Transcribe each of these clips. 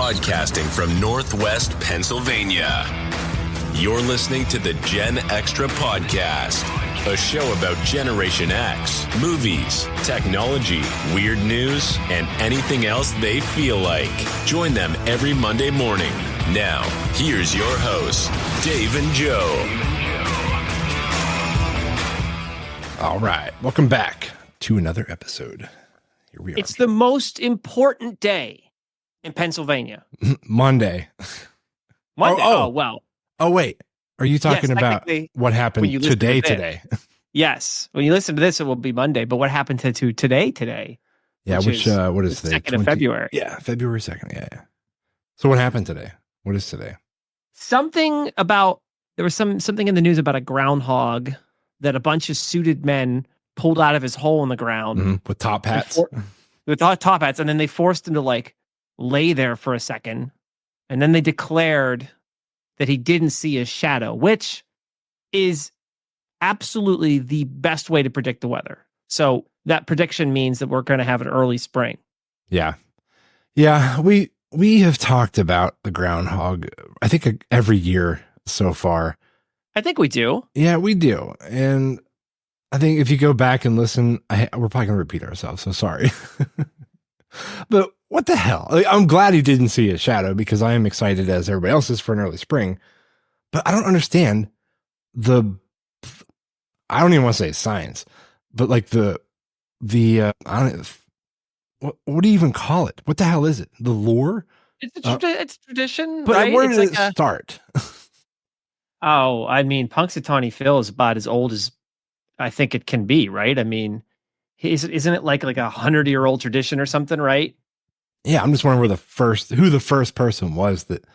broadcasting from Northwest Pennsylvania. You're listening to the Gen Extra Podcast, a show about Generation X, movies, technology, weird news, and anything else they feel like. Join them every Monday morning. Now, here's your hosts, Dave and Joe. All right, welcome back to another episode. Here we are. It's the most important day in Pennsylvania. Monday. Oh, well. Oh, wait. Are you talking about what happened today? Yes. When you listen to this, it will be Monday. But what happened to today? Yeah, what is the today? 2nd of February. Yeah, February 2nd. Yeah. So what happened today? What is today? There was something in the news about a groundhog that a bunch of suited men pulled out of his hole in the ground. With top hats. With top hats. And then they forced him to lay there for a second. And then they declared that he didn't see a shadow, which is absolutely the best way to predict the weather. So that prediction means that we're going to have an early spring. Yeah. Yeah. We have talked about the groundhog, I think, every year so far. I think we do. Yeah, we do. And I think if you go back and listen, we're probably going to repeat ourselves. So sorry. But what the hell? I'm glad he didn't see a shadow because I am excited as everybody else is for an early spring. But I don't understand I don't even want to say science, but what do you even call it? What the hell is it? The lore? It's tradition, but right? Where did it start? Oh, I mean, Punxsutawney Phil is about as old as I think it can be, right? I mean, isn't it like a 100-year-old tradition or something, right? Yeah, I'm just wondering who the first person was that,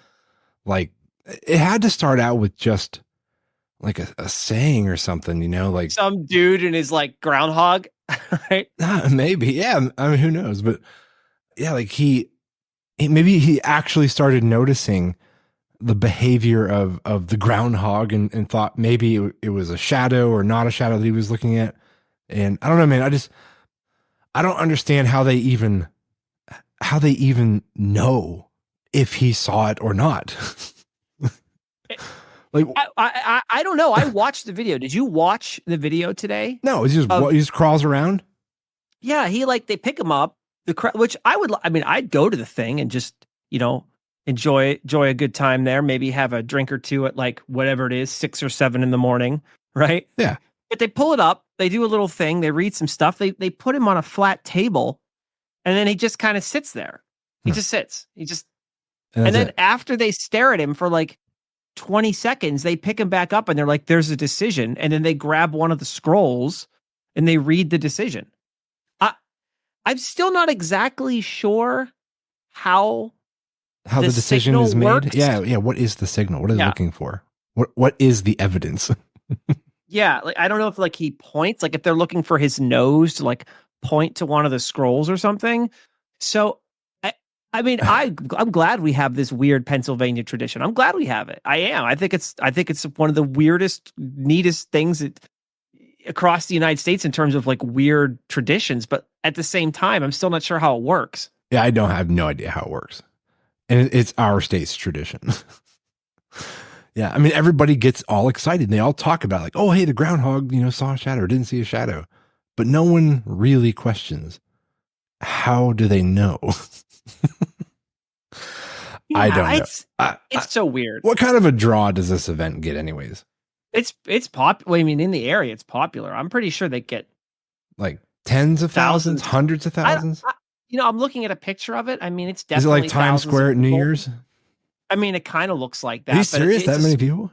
it had to start out with just a saying or something, some dude and his groundhog, right? Maybe, yeah. I mean, who knows? But yeah, maybe he actually started noticing the behavior of the groundhog and thought maybe it was a shadow or not a shadow that he was looking at. And I don't know, man. I don't understand how they even know if he saw it or not. I don't know. I watched the video. Did you watch the video today? No, he just crawls around. Yeah, they pick him up. Which I'd go to the thing and just enjoy a good time there. Maybe have a drink or two at whatever it is, 6 or 7 in the morning, right? Yeah. But they pull it up. They do a little thing. They read some stuff. They put him on a flat table, and then he just kind of sits there. He just sits. And then after they stare at him for 20 seconds, they pick him back up and they're like, there's a decision. And then they grab one of the scrolls and they read the decision. I'm still not exactly sure how the decision is made. Works. Yeah. What is the signal? What are they looking for? What is the evidence? Yeah. I don't know if he points, if they're looking for his nose to point to one of the scrolls or something. So I'm glad we have this weird Pennsylvania tradition. I'm glad we have it. I am. I think it's one of the weirdest, neatest things across the United States in terms of weird traditions. But at the same time, I'm still not sure how it works. Yeah, I have no idea how it works. And it's our state's tradition. Yeah, I mean, everybody gets all excited. They all talk about oh, hey, the groundhog, saw a shadow or didn't see a shadow. But no one really questions, how do they know? Yeah, I don't know. It's so weird. What kind of a draw does this event get anyways? It's popular. I mean, in the area, it's popular. I'm pretty sure they get tens of thousands, hundreds of thousands. I'm looking at a picture of it. I mean, it's definitely. Is it Times Square at New Year's? I mean, it kind of looks like that. Are you serious? That many people?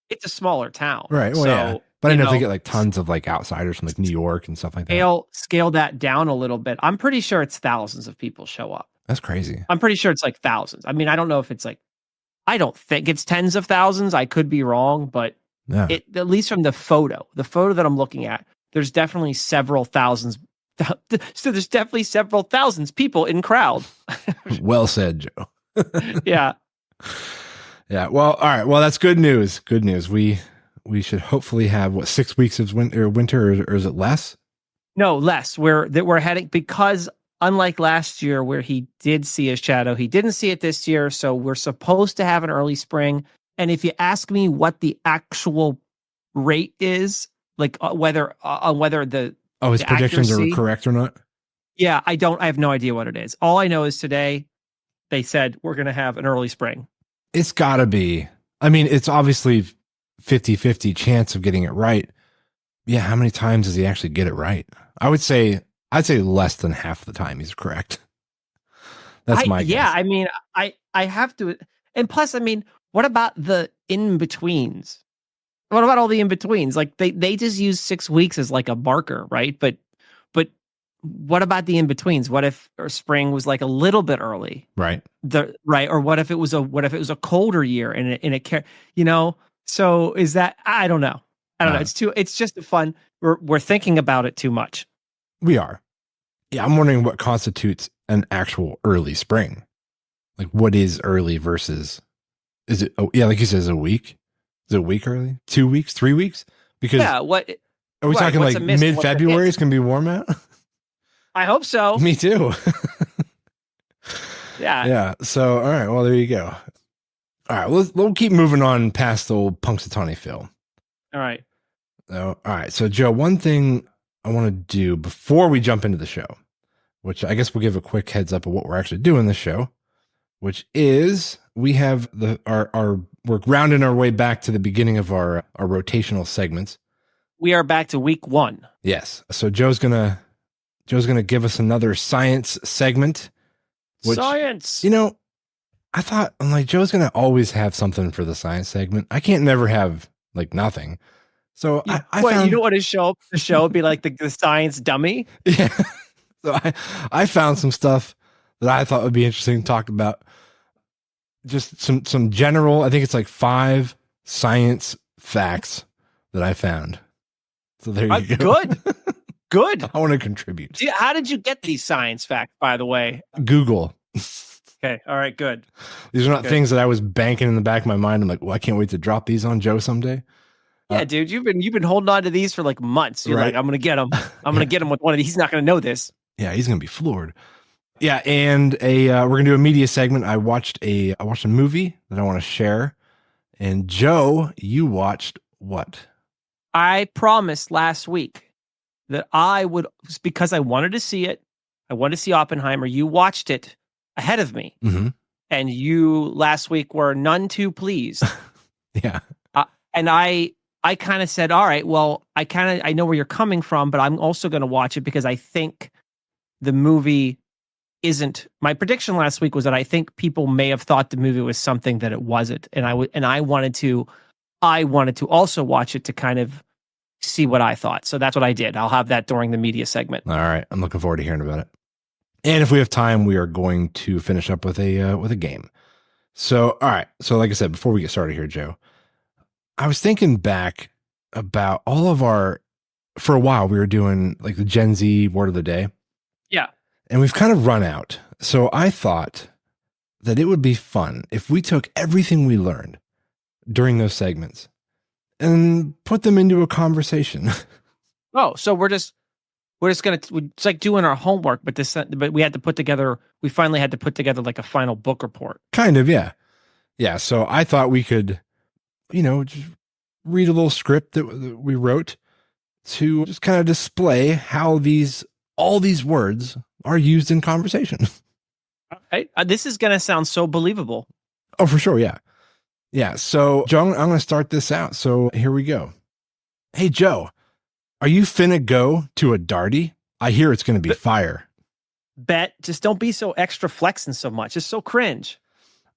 It's a smaller town, right? Well, yeah. But I know if they get tons of outsiders from New York and stuff like that. Scale that down a little bit. I'm pretty sure it's thousands of people show up. That's crazy. I'm pretty sure it's thousands. I mean, I don't know if it's I don't think it's tens of thousands. I could be wrong, but at least from the photo that I'm looking at, there's definitely several thousands. So there's definitely several thousands people in crowd. Well said, Joe. Yeah. Yeah. Well, all right. Well, that's good news. Good news. We should hopefully have 6 weeks of winter, or is it less? No, less. We're heading because unlike last year where he did see a shadow, he didn't see it this year. So we're supposed to have an early spring. And if you ask me what the actual rate is, like whether the his predictions accuracy, are correct or not? Yeah, I have no idea what it is. All I know is today they said we're going to have an early spring. It's got to be. I mean, it's obviously 50-50 chance of getting it right. Yeah, how many times does he actually get it right? I'd say less than half the time he's correct. That's my guess. Yeah, I mean, I have to, and plus, I mean, what about the in-betweens? What about all the in-betweens? Like they just use 6 weeks as like a marker, right? But what about the in-betweens? What if spring was like a little bit early? Right. Or what if it was a colder year and it so is that, I don't know. It's just fun. We're thinking about it too much. We are. Yeah, I'm wondering what constitutes an actual early spring. Like, what is early versus, is it, like you said, is it a week? Is it a week early? 2 weeks? 3 weeks? Because what are we talking like mid-February? It's going to be warm out? I hope so. Me too. Yeah. Yeah. So, all right. Well, there you go. All right. We'll keep moving on past the old Punxsutawney Phil. All right. All right. So, Joe, one thing I want to do before we jump into the show, which I guess we'll give a quick heads up of what we're actually doing this show, which is we have we're rounding our way back to the beginning of our rotational segments. We are back to week 1. Yes. So Joe's gonna give us another science segment. Which, science. I thought, I'm like, Joe's gonna always have something for the science segment. I can't never have like nothing. So I found, you don't want to show up the show be like the science dummy. Yeah. So I found some stuff that I thought would be interesting to talk about. Just some general, I think it's like 5 science facts that I found. So there you go. Good. I want to contribute. How did you get these science facts, by the way? Google. Okay. All right. Good. These are not things that I was banking in the back of my mind. I'm like, well, I can't wait to drop these on Joe someday. Yeah, dude, you've been holding on to these for like months. You're like, I'm gonna get him. I'm gonna get him with one of these. He's not gonna know this. Yeah, he's gonna be floored. Yeah, and we're gonna do a media segment. I watched a movie that I want to share. And Joe, you watched what? I promised last week that I would, because I wanted to see it. I wanted to see Oppenheimer. You watched it ahead of me, and you last week were none too pleased. Yeah, and I kind of said, all right, well, I know where you're coming from, but I'm also going to watch it because I think the movie isn't. My prediction last week was that I think people may have thought the movie was something that it wasn't, and I wanted to also watch it to kind of see what I thought. So that's what I did. I'll have that during the media segment. All right, I'm looking forward to hearing about it. And if we have time, we are going to finish up with a game. So, all right. So, like I said, before we get started here, Joe, I was thinking back about all of for a while, we were doing like the Gen Z word of the day. Yeah. And we've kind of run out. So I thought that it would be fun if we took everything we learned during those segments and put them into a conversation. Oh, so we're just gonna, it's like doing our homework, but we finally had to put together like a final book report. Kind of, yeah. Yeah. So I thought we could, just read a little script that we wrote to just kind of display how all these words are used in conversation. Okay. This is going to sound so believable. Oh, for sure. Yeah. Yeah. So Joe, I'm going to start this out. So here we go. Hey, Joe, are you finna go to a darty? I hear it's going to be fire. Bet. Just don't be so extra flexing so much. It's so cringe.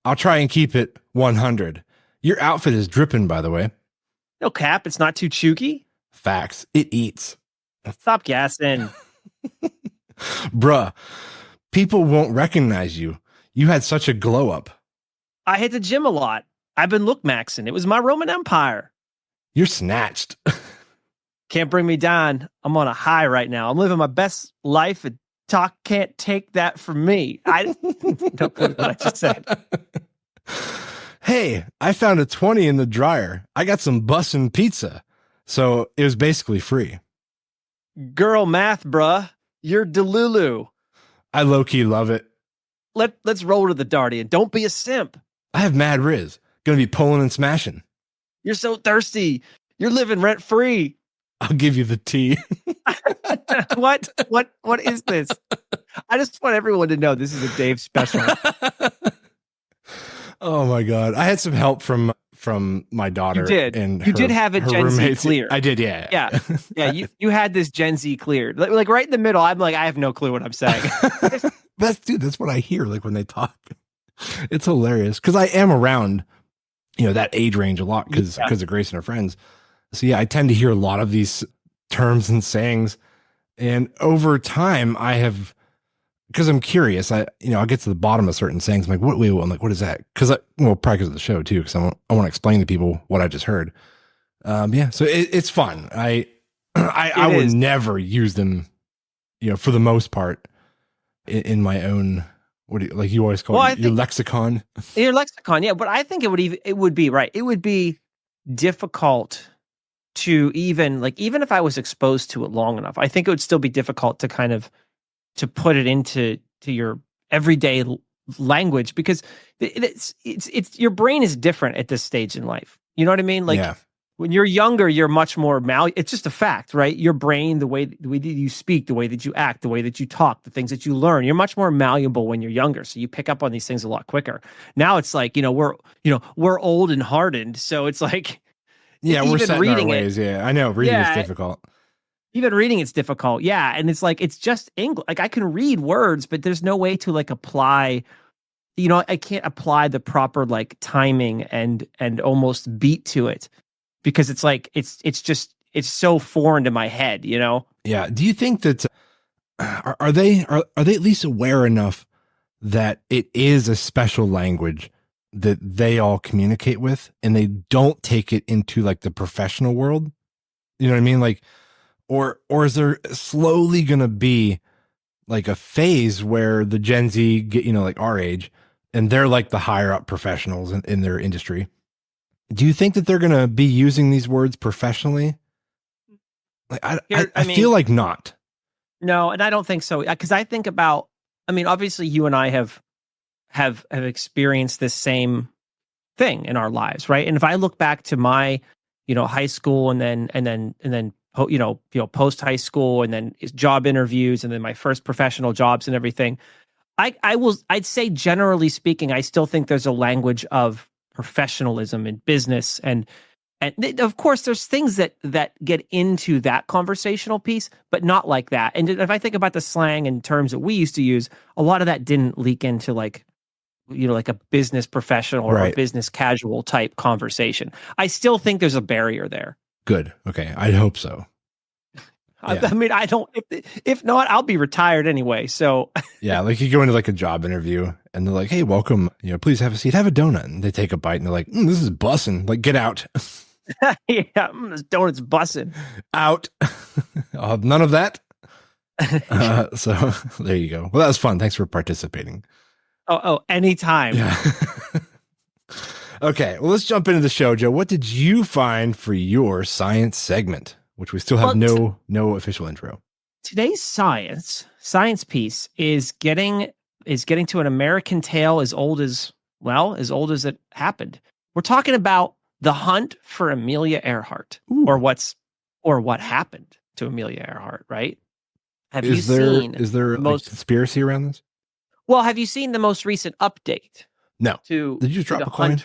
I'll try and keep it 100. Your outfit is dripping, by the way. No cap. It's not too chooky. Facts. It eats. Stop gassing. Bruh, people won't recognize you. You had such a glow up. I hit the gym a lot. I've been look maxing. It was my Roman Empire. You're snatched. Can't bring me down. I'm on a high right now. I'm living my best life, and talk can't take that from me. I don't know what I just said. Hey, I found a 20 in the dryer. I got some bussin' pizza. So it was basically free. Girl math, bruh. You're Delulu. I low-key love it. Let's roll to the darty and don't be a simp. I have mad riz. Gonna be pulling and smashing. You're so thirsty. You're living rent free. I'll give you the tea. What is this? I just want everyone to know this is a Dave special. Oh my God. I had some help from my daughter. You did. And you did have it Gen Z cleared. I did, yeah. Yeah. You had this Gen Z cleared. Like right in the middle, I'm like, I have no clue what I'm saying. That's what I hear like when they talk. It's hilarious. Because I am around, that age range a lot because of Grace and her friends. So yeah, I tend to hear a lot of these terms and sayings. And over time I have, because I'm curious, I'll get to the bottom of certain sayings. I'm like, I'm like, what is that? Because probably because of the show too, because I want to explain to people what I just heard. So it's fun. I would never use them, for the most part, in my own. What do you always call it? Your lexicon? Your lexicon, yeah. But I think it would be right. It would be difficult to even if I was exposed to it long enough. I think it would still be difficult to kind of to put it into your everyday language, because it's your brain is different at this stage in life. You know what I mean? When you're younger, you're much more it's just a fact, right? Your brain, the way that you speak, the way that you act, the way that you talk, the things that you learn, you're much more malleable when you're younger. So you pick up on these things a lot quicker. Now it's like, we're old and hardened. So it's like, we're set in our ways. I know reading is difficult. Even reading it's difficult. Yeah. And it's like, it's just English. Like I can read words, but there's no way to apply, I can't apply the proper timing and almost beat to it, because it's like, it's so foreign to my head, Yeah. Do you think that, are they at least aware enough that it is a special language that they all communicate with, and they don't take it into the professional world? You know what I mean? Or is there slowly going to be a phase where the Gen Z get, our age, and they're the higher up professionals in their industry? Do you think that they're going to be using these words professionally? I feel like not. No, and I don't think so. Because I think about, obviously you and I have experienced this same thing in our lives, right? And if I look back to my, high school and then post high school and then job interviews and then my first professional jobs and everything, I'd say generally speaking, I still think there's a language of professionalism in business, and of course there's things that get into that conversational piece, but not like that. And if I think about the slang and terms that we used to use, a lot of that didn't leak into a business professional or a business casual type conversation. I still think there's a barrier there. Good. Okay. I hope so. Yeah. I don't, if not, I'll be retired anyway. So yeah. You go into a job interview and they're like, hey, welcome, please have a seat, have a donut. And they take a bite and they're like, this is bussin'. Get out. Yeah. This donut's bussin'. Out. None of that. So there you go. Well, that was fun. Thanks for participating. Oh, anytime. Yeah. Okay, well, let's jump into the show, Joe. What did you find for your science segment, which we still have no official intro? Today's science piece is getting to an American tale as old as it happened. We're talking about the hunt for Amelia Earhart. Ooh. or what happened to Amelia Earhart, right? Is there a conspiracy around this? Well, have you seen the most recent update? No. Did you just drop a coin?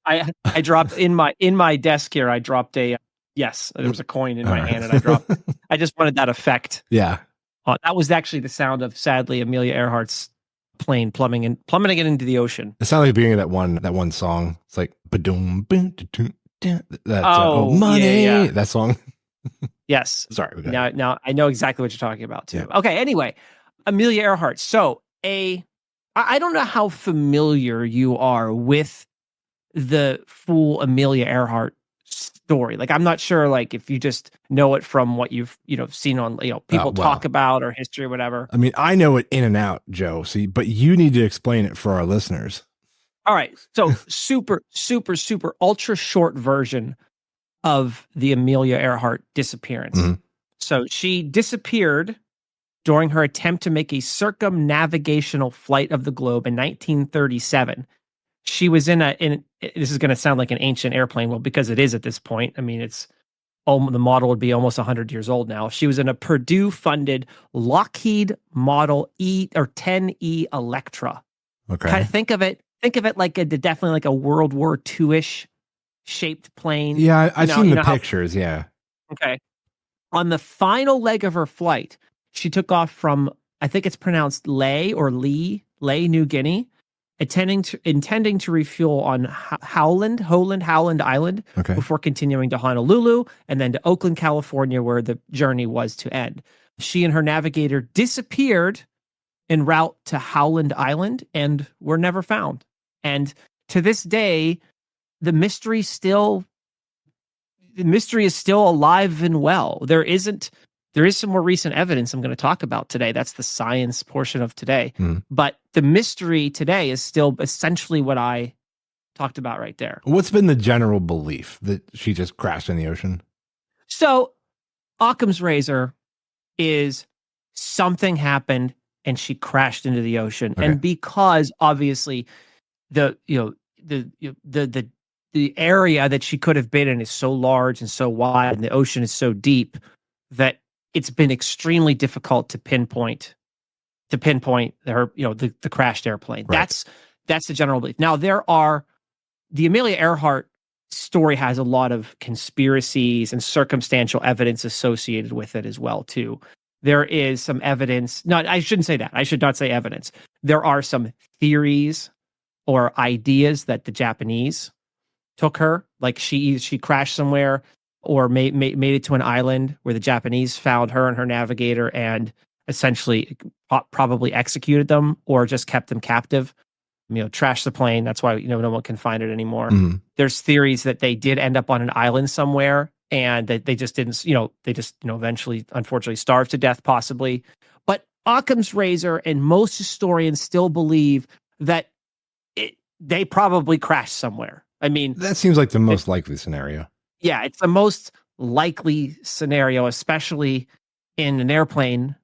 I dropped in my desk here. I dropped a yes. There was a coin in my hand, and I dropped. I just wanted that effect. Yeah. That was actually the sound of, sadly, Amelia Earhart's plane plummeting it into the ocean. It sounded like the beginning of that one song. It's like ba-doom, ba-doom, that money. Yeah. That song. Yes. Sorry. Now I know exactly what you're talking about too. Yeah. Okay. Anyway, Amelia Earhart. So I don't know how familiar you are with the full Amelia Earhart story. I'm not sure, if you just know it from what you've, seen on, people talk about, or history or whatever. I know it in and out, Joe. See, but you need to explain it for our listeners. All right. So super, super, super ultra short version of the Amelia Earhart disappearance. Mm-hmm. So she disappeared during her attempt to make a circumnavigational flight of the globe in 1937. She was this is going to sound like an ancient airplane. Well, because it is at this point. I mean, the model would be almost 100 years old now. She was in a Purdue-funded Lockheed Model 10E Electra. Okay. Kind of think of it like definitely like a World War II-ish shaped plane. Yeah, I've seen the pictures. Yeah. Okay. On the final leg of her flight, she took off from, I think it's pronounced Lae, New Guinea, intending to refuel on Howland Island before continuing to Honolulu and then to Oakland, California, where the journey was to end. She and her navigator disappeared en route to Howland Island and were never found. And to this day, the mystery is still alive and well. There is some more recent evidence I'm going to talk about today. That's the science portion of today. But the mystery today is still essentially what I talked about right there. What's been the general belief that she just crashed in the ocean? So Occam's razor is something happened and she crashed into the ocean. Okay. And because obviously the area that she could have been in is so large and so wide and the ocean is so deep that it's been extremely difficult to pinpoint her, the crashed airplane. Right. That's the general belief. Now the Amelia Earhart story has a lot of conspiracies and circumstantial evidence associated with it as well too. There is some evidence. No, I shouldn't say that. I should not say evidence. There are some theories or ideas that the Japanese took her, like she crashed somewhere or made it to an island where the Japanese found her and her navigator and essentially probably executed them or just kept them captive, trashed the plane. That's why, no one can find it anymore. Mm-hmm. There's theories that they did end up on an island somewhere and that they just didn't, eventually, unfortunately starved to death possibly. But Occam's razor and most historians still believe that they probably crashed somewhere. I mean, that seems like the most likely scenario. Yeah, it's the most likely scenario, especially in an airplane,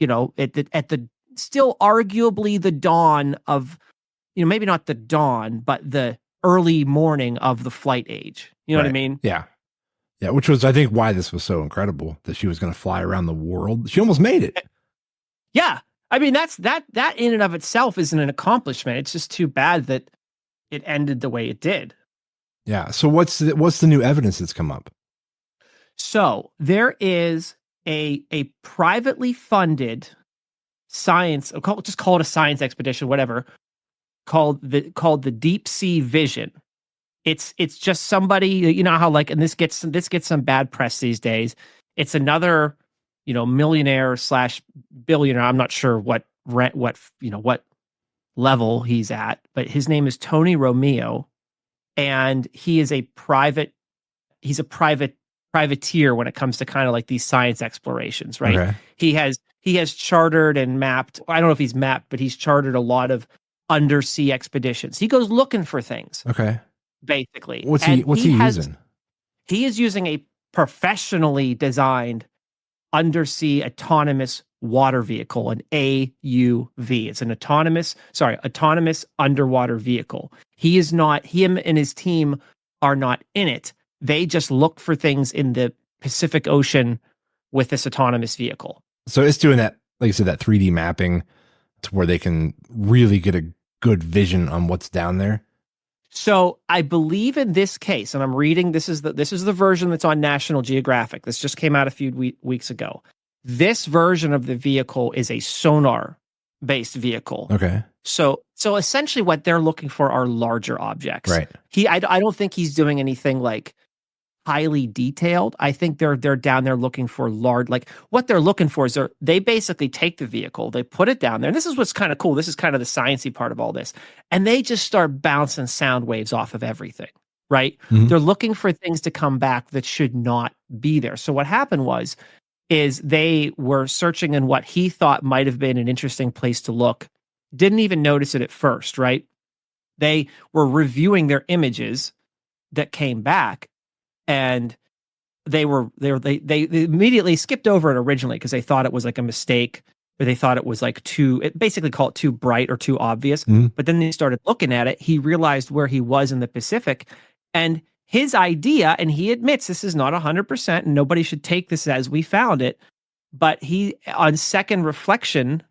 at the still arguably the dawn of, maybe not the dawn, but the early morning of the flight age. You know what I mean? Yeah. Yeah, which was, I think, why this was so incredible, that she was going to fly around the world. She almost made it. Yeah. I mean, that in and of itself isn't an accomplishment. It's just too bad that it ended the way it did. Yeah. So what's the new evidence that's come up? So there is a privately funded science, just call it a science expedition, whatever, called the Deep Sea Vision. It's just somebody, how and this gets some bad press these days. It's another, millionaire / billionaire. I'm not sure what level he's at, but his name is Tony Romeo. And he's a privateer when it comes to kind of like these science explorations, right? Okay. He has chartered and mapped, I don't know if he's mapped, but he's chartered a lot of undersea expeditions. He goes looking for things. Okay. Basically. What's he using? He is using a professionally designed undersea autonomous water vehicle, an AUV. It's an autonomous underwater vehicle. Him and his team are not in it. They just look for things in the Pacific Ocean with this autonomous vehicle. So it's doing that, like you said, that 3D mapping to where they can really get a good vision on what's down there. So I believe in this case, and I'm reading, this is the version that's on National Geographic. This just came out a few weeks ago. This version of the vehicle is a sonar-based vehicle. Okay. So essentially what they're looking for are larger objects. Right. I don't think he's doing anything like highly detailed. I think they're down there looking for large, what they're looking for is they basically take the vehicle, they put it down there. And this is what's kind of cool. This is kind of the sciencey part of all this. And they just start bouncing sound waves off of everything, right? Mm-hmm. They're looking for things to come back that should not be there. So what happened is they were searching in what he thought might have been an interesting place to look. Didn't even notice it at first, right? They were reviewing their images that came back, and they immediately skipped over it originally because they thought it was like a mistake. or they thought it was like basically call it too bright or too obvious. Mhm. But then they started looking at it. He realized where he was in the Pacific, and his idea, and he admits this is not 100%, and nobody should take this as we found it. But he, on second reflection,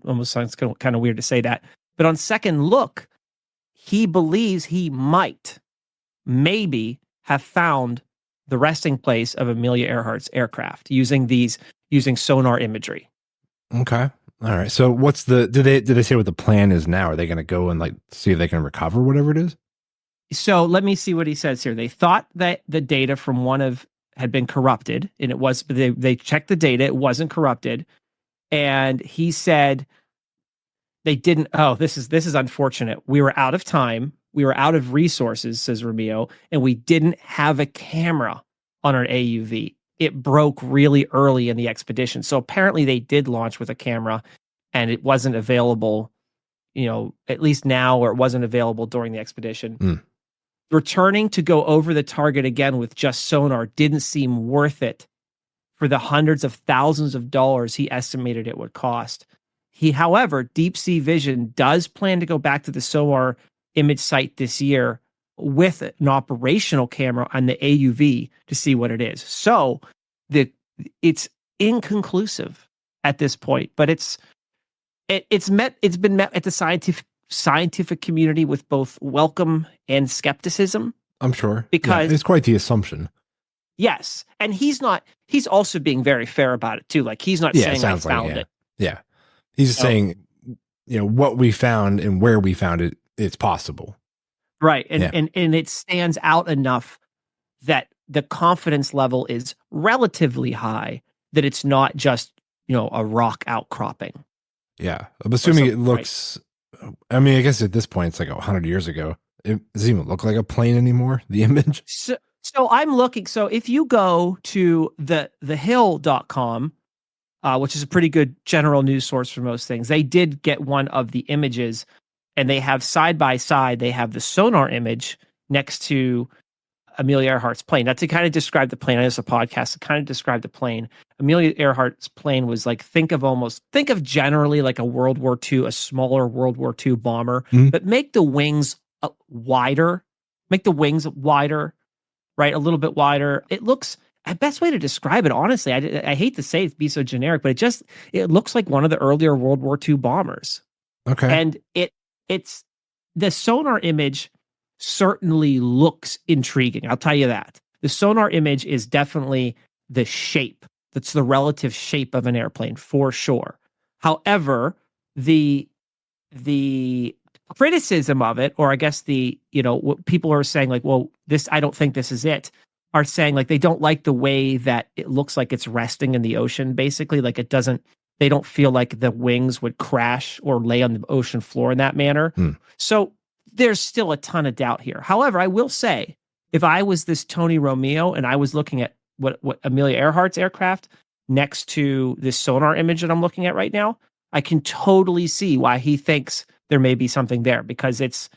almost sounds kind of weird to say that, but on second look, he believes he maybe have found the resting place of Amelia Earhart's aircraft using sonar imagery. Okay. All right. So what's did they say what the plan is now? Are they going to go and like see if they can recover whatever it is? So let me see what he says here. They thought that the data from had been corrupted, and it was, but they checked the data, it wasn't corrupted. And he said they didn't. Oh, this is unfortunate. We were out of time. We were out of resources, says Romeo, and we didn't have a camera on our AUV. It broke really early in the expedition. So apparently they did launch with a camera, and it wasn't available, at least now, or it wasn't available during the expedition. Returning to go over the target again with just sonar didn't seem worth it for the hundreds of thousands of dollars he estimated it would cost. However, Deep Sea Vision does plan to go back to the sonar image site this year with an operational camera on the AUV to see what it is. So it's inconclusive at this point, but it's been met at the scientific community with both welcome and skepticism. I'm sure. Because it's quite the assumption. Yes. And he's also being very fair about it too. Like he's not saying I found it. Yeah. He's saying, what we found and where we found it, it's possible. Right. And it stands out enough that the confidence level is relatively high, that it's not just, a rock outcropping. Yeah. I'm assuming it looks, right. I mean, I guess at this point, it's like 100 years ago. It doesn't even look like a plane anymore, the image. So I'm looking. So if you go to thehill.com, which is a pretty good general news source for most things, they did get one of the images, and they have side by side, they have the sonar image next to Amelia Earhart's plane. Now, to kind of describe the plane, I know it's a podcast to kind of describe the plane. Amelia Earhart's plane was like, think of generally like a World War II, a smaller World War II bomber, but make the wings wider, right? A little bit wider. It looks, the best way to describe it, honestly, I hate to say it, be so generic, but it looks like one of the earlier World War II bombers. Okay. And it's the sonar image certainly looks intriguing. I'll tell you that. The sonar image is definitely the shape. That's the relative shape of an airplane for sure. However, the criticism of it, or I guess what people are saying, like, well, I don't think this is it, are saying like they don't like the way that it looks like it's resting in the ocean. Basically, like they don't feel like the wings would crash or lay on the ocean floor in that manner. So there's still a ton of doubt here. However, I will say, if I was this Tony Romeo and I was looking at what Amelia Earhart's aircraft next to this sonar image that I'm looking at right now, I can totally see why he thinks there may be something there, because it's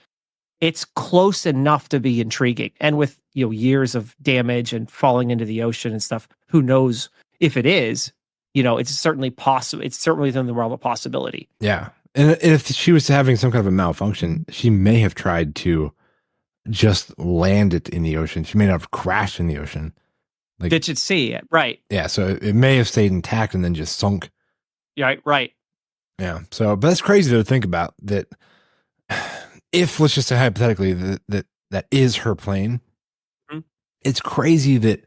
close enough to be intriguing. And with years of damage and falling into the ocean and stuff, who knows if it is? It's certainly possible. It's certainly within the realm of possibility. Yeah. And if she was having some kind of a malfunction, she may have tried to just land it in the ocean. She may not have crashed in the ocean. Like, Ditch at sea, right? Yeah, so it may have stayed intact and then just sunk. Yeah, right. Yeah. So, but that's crazy to think about. That if, let's just say hypothetically, that is her plane. It's crazy that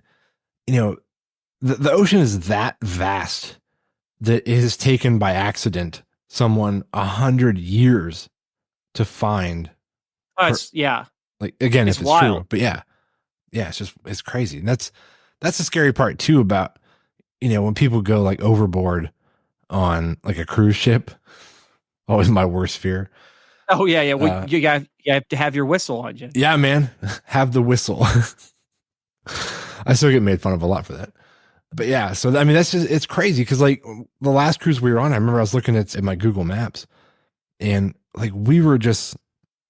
the ocean is that vast that it has taken by accident someone 100 years to find. Yeah. Like, again, it's if it's wild. true, but yeah, it's crazy. And that's the scary part too about, when people go like overboard on like a cruise ship. Always my worst fear. Oh yeah. Well, you have to have your whistle on you. Yeah, man. Have the whistle. I still get made fun of a lot for that. But yeah, so I mean, it's crazy because like the last cruise we were on, I remember I was looking at my Google Maps, and like we were just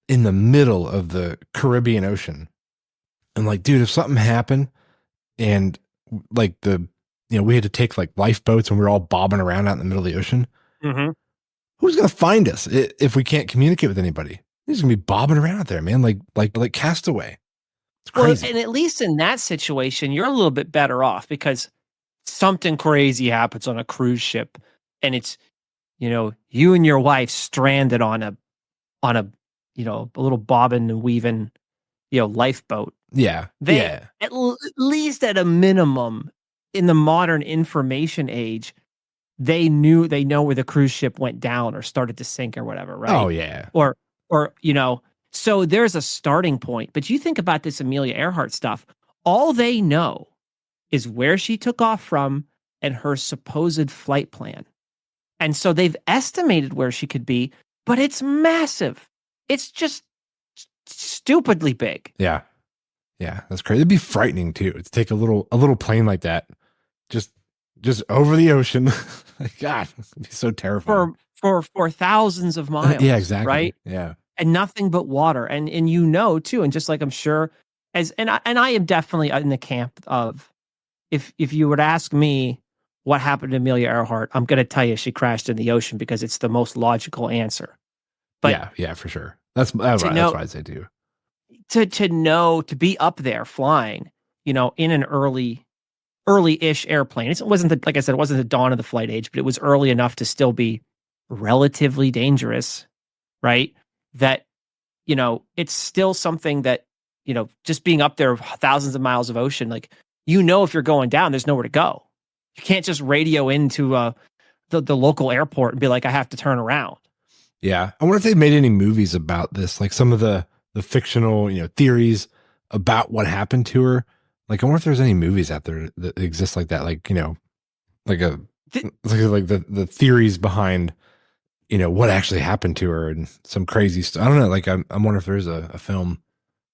in the middle of the Caribbean Ocean, and like, dude, if something happened, and like we had to take like lifeboats, and we were all bobbing around out in the middle of the ocean, Mm-hmm. Who's going to find us if we can't communicate with anybody? He's going to be bobbing around out there, man, like Castaway. It's crazy. Well, and at least in that situation, you're a little bit better off because something crazy happens on a cruise ship, and it's, you and your wife stranded on a a little bobbing and weaving, lifeboat. Yeah. At least at a minimum in the modern information age, they know where the cruise ship went down or started to sink or whatever, right? Oh yeah. Or so there's a starting point. But you think about this Amelia Earhart stuff, all they know is where she took off from and her supposed flight plan. And so they've estimated where she could be, but it's massive. It's just stupidly big. Yeah. Yeah, that's crazy. It'd be frightening too to take a little plane like that, just over the ocean. God, it'd be so terrifying for thousands of miles. Yeah, exactly. Right. Yeah, and nothing but water, and too, and just like I'm sure and I am definitely in the camp of if you would ask me what happened to Amelia Earhart, I'm going to tell you she crashed in the ocean because it's the most logical answer. But yeah, for sure. That's right. That's why I say too. To be up there flying, in an early-ish airplane. It wasn't like I said, it wasn't the dawn of the flight age, but it was early enough to still be relatively dangerous, right? That, it's still something that, just being up there thousands of miles of ocean, like, if you're going down, there's nowhere to go. You can't just radio into the local airport and be like, I have to turn around. Yeah. I wonder if they've made any movies about this, like some of the fictional, theories about what happened to her. Like, I wonder if there's any movies out there that exist like that, like, like the theories behind, what actually happened to her and some crazy stuff. I don't know. Like, I'm wondering if there's a film.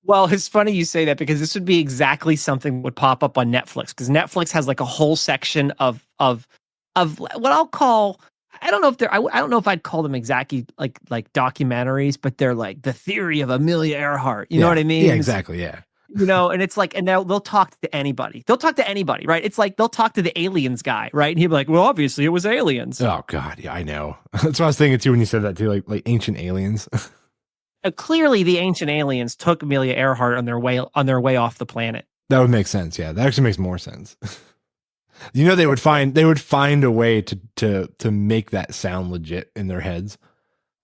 Well, it's funny you say that because this would be exactly something that would pop up on Netflix, because Netflix has like a whole section of what I'll call, I don't know if I'd call them exactly like documentaries, but they're like the theory of Amelia Earhart. You know what I mean? Yeah, exactly. Yeah. And it's like, and they'll talk to anybody. They'll talk to anybody, right? It's like they'll talk to the aliens guy, right? And he'll be like, well, obviously it was aliens. Oh God, yeah, I know. That's what I was thinking too when you said that too, like ancient aliens. Clearly, the ancient aliens took Amelia Earhart on their way off the planet. That would make sense. Yeah, that actually makes more sense. They would find a way to make that sound legit in their heads.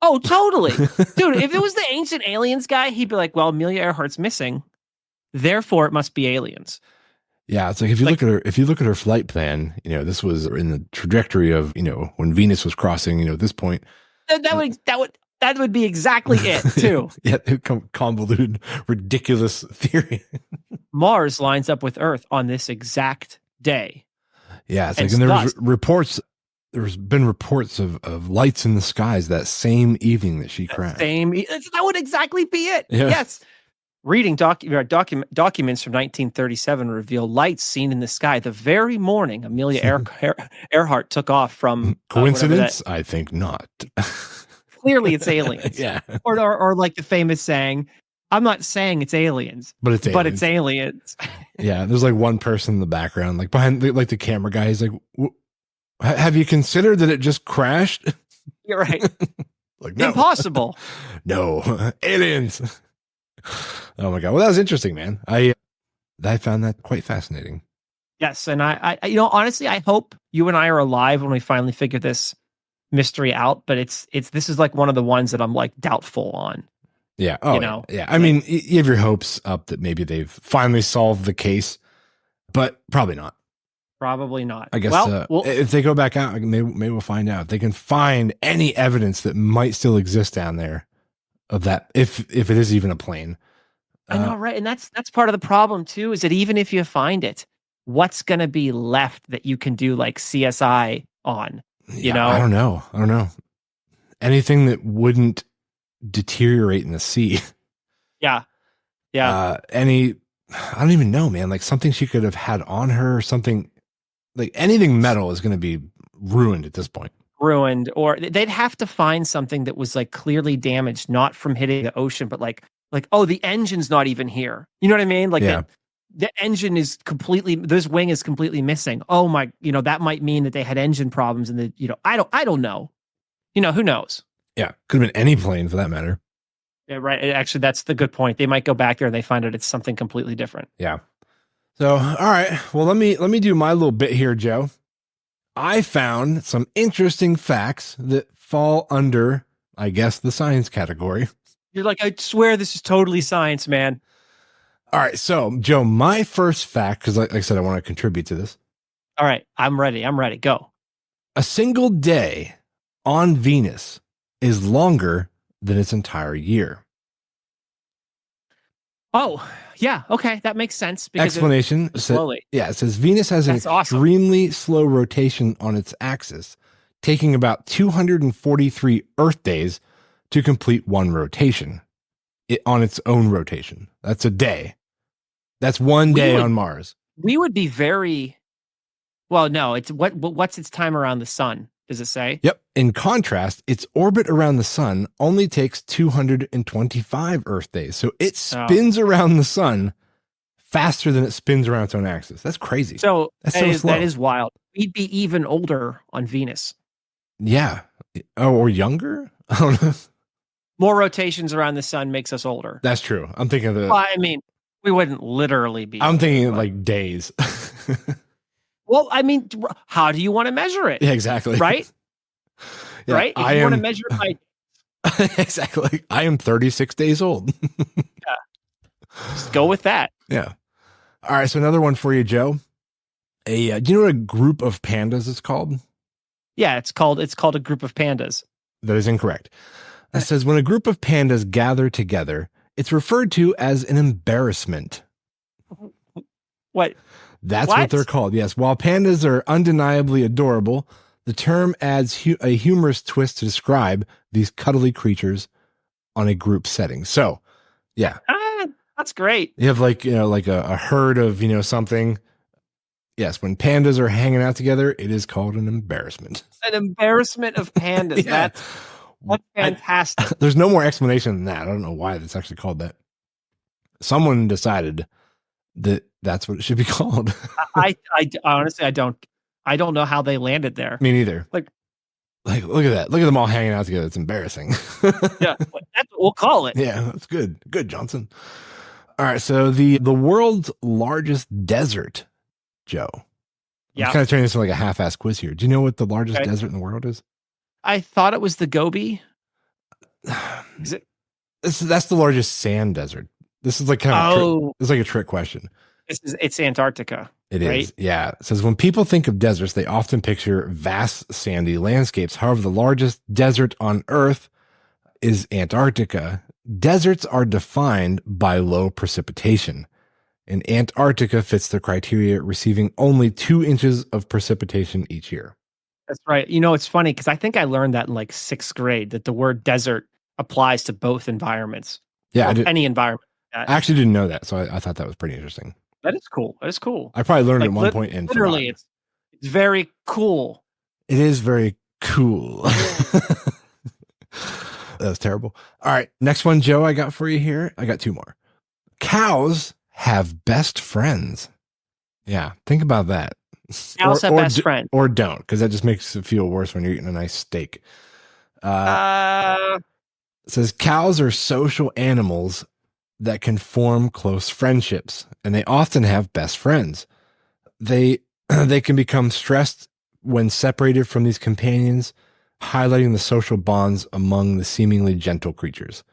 Oh, totally, dude. If it was the ancient aliens guy, he'd be like, "Well, Amelia Earhart's missing, therefore it must be aliens." Yeah, it's like if you look at her flight plan, this was in the trajectory of when Venus was crossing, this point. That would be exactly it too. Yeah, convoluted, ridiculous theory. Mars lines up with Earth on this exact day. Yeah, it's like, and there's been reports of lights in the skies that same evening that she crashed. That would exactly be it. Yeah. Yes. Reading documents from 1937 reveal lights seen in the sky the very morning Amelia Earhart took off from. Coincidence? I think not. Clearly, it's aliens. Yeah. Or like the famous saying, I'm not saying it's aliens, but it's aliens. Yeah, there's like one person in the background, like behind the camera guy. He's like, have you considered that it just crashed? You're right. Like, no. Impossible. No, aliens. Oh my God. Well, that was interesting, man. I found that quite fascinating. Yes. And I honestly, I hope you and I are alive when we finally figure this mystery out, but this is like one of the ones that I'm like doubtful on. Yeah. Oh, yeah. I mean, you have your hopes up that maybe they've finally solved the case, but probably not. Probably not. I guess if they go back out, maybe we'll find out. If they can find any evidence that might still exist down there of that, if it is even a plane. I know, right? And that's part of the problem too, is that even if you find it, what's going to be left that you can do like CSI on? I don't know. Anything that wouldn't deteriorate in the sea. Yeah. I don't even know, man. Like something she could have had on her, or something like anything metal is going to be ruined at this point. Ruined, or they'd have to find something that was like clearly damaged, not from hitting the ocean, but like, oh, the engine's not even here. You know what I mean? Like the engine is completely, this wing is completely missing. Oh my, that might mean that they had engine problems and I don't know. who knows? Yeah, could have been any plane for that matter. Yeah, right. Actually, that's the good point. They might go back there and they find out it's something completely different. Yeah. So, all right. Well, let me do my little bit here, Joe. I found some interesting facts that fall under, I guess, the science category. You're like, I swear this is totally science, man. All right. So, Joe, my first fact, because like I said, I want to contribute to this. All right. I'm ready. Go. A single day on Venus is longer than its entire year. Oh, yeah. Okay. That makes sense. Explanation. Slowly. It says Venus has an extremely slow rotation on its axis, taking about 243 Earth days to complete one rotation on its own rotation. That's a day. That's one day on Mars. We would be very... Well, no, it's what's its time around the sun? Does it say? Yep. In contrast, its orbit around the sun only takes 225 Earth days. So it spins around the sun faster than it spins around its own axis. That's crazy. So slow. That is wild. We'd be even older on Venus. Yeah. Oh, or younger? I don't know. More rotations around the sun makes us older. That's true. I'm thinking of Well, I mean, we wouldn't literally be. I'm thinking like days. Well, I mean, how do you want to measure it? Yeah, exactly. Right? Yeah, right? If you want to measure it by... Exactly. I am 36 days old. Yeah. Just go with that. Yeah. All right. So another one for you, Joe. Do you know what a group of pandas is called? Yeah, it's called a group of pandas. That is incorrect. It says when a group of pandas gather together, it's referred to as an embarrassment. What? That's what they're called. Yes. While pandas are undeniably adorable, the term adds a humorous twist to describe these cuddly creatures on a group setting. So, yeah. That's great. You have like a herd of, something. Yes. When pandas are hanging out together, it is called an embarrassment. An embarrassment of pandas. Yeah. That's fantastic. There's no more explanation than that. I don't know why it's actually called that. Someone decided that's what it should be called. I honestly, I don't know how they landed there. Me neither. Like look at that. Look at them all hanging out together. It's embarrassing. Yeah, that's what we'll call it. Yeah, that's good. Good, Johnson. All right. So the world's largest desert, Joe. Yeah. I'm kind of turning this into like a half-ass quiz here. Do you know what the largest desert in the world is? I thought it was the Gobi. Is it? That's the largest sand desert. This is like it's like a trick question. It's Antarctica. It is. Yeah. It says when people think of deserts, they often picture vast sandy landscapes. However, the largest desert on Earth is Antarctica. Deserts are defined by low precipitation, and Antarctica fits the criteria, receiving only 2 inches of precipitation each year. That's right. It's funny because I think I learned that in like 6th grade that the word desert applies to both environments. Yeah, any environment. I actually didn't know that, so I thought that was pretty interesting. That is cool. I probably learned it at one point. Literally, it's very cool. It is very cool. That was terrible. All right, next one, Joe, I got for you here. I got 2 more. Cows have best friends. Yeah, think about that. Cows have best friends. Or don't, because that just makes it feel worse when you're eating a nice steak. It says cows are social animals that can form close friendships, and they often have best friends. They can become stressed when separated from these companions, highlighting the social bonds among the seemingly gentle creatures.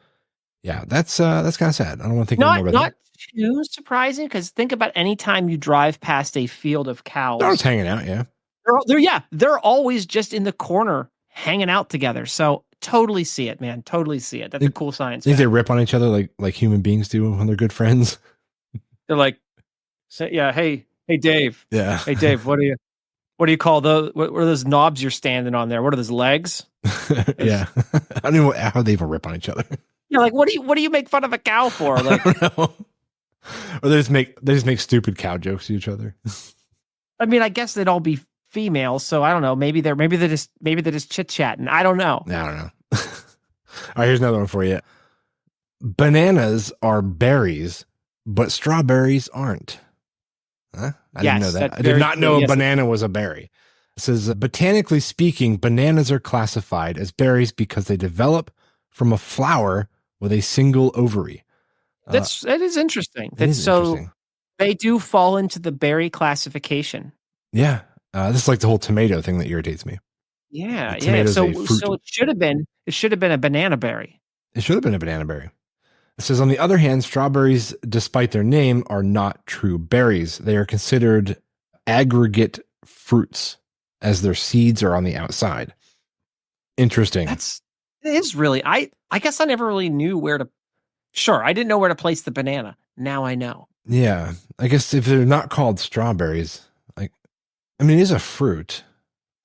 Yeah, that's kind of sad. I don't want to think more about that. Not too surprising, because think about any time you drive past a field of cows. They're just hanging out, yeah. They're always just in the corner hanging out together. So totally see it, man. Totally see it. That's a cool science. Think they rip on each other like human beings do when they're good friends? They're like, yeah, hey Dave. Yeah. Hey Dave, what do you call those? What are those knobs you're standing on there? What are those legs? Yeah. I don't know how they even rip on each other. You're like, what do you make fun of a cow for? Like, I don't know. Or they just make stupid cow jokes to each other. I mean, I guess they'd all be females, so I don't know. Maybe they're just chit chatting. I don't know. I don't know. All right, here's another one for you. Bananas are berries, but strawberries aren't. Huh? I didn't know that. I did not know a banana was a berry. It says, botanically speaking, bananas are classified as berries because they develop from a flower with a single ovary. That is interesting. Interesting. They do fall into the berry classification. Yeah. This is like the whole tomato thing that irritates me. Yeah, Like, yeah. So a fruit. it should have been a banana berry. It should have been a banana berry. It says, on the other hand, strawberries, despite their name, are not true berries. They are considered aggregate fruits, as their seeds are on the outside. Interesting. It is really. I guess I never really knew where to. Sure, I didn't know where to place the banana. Now I know. Yeah, I guess if they're not called strawberries, it is a fruit.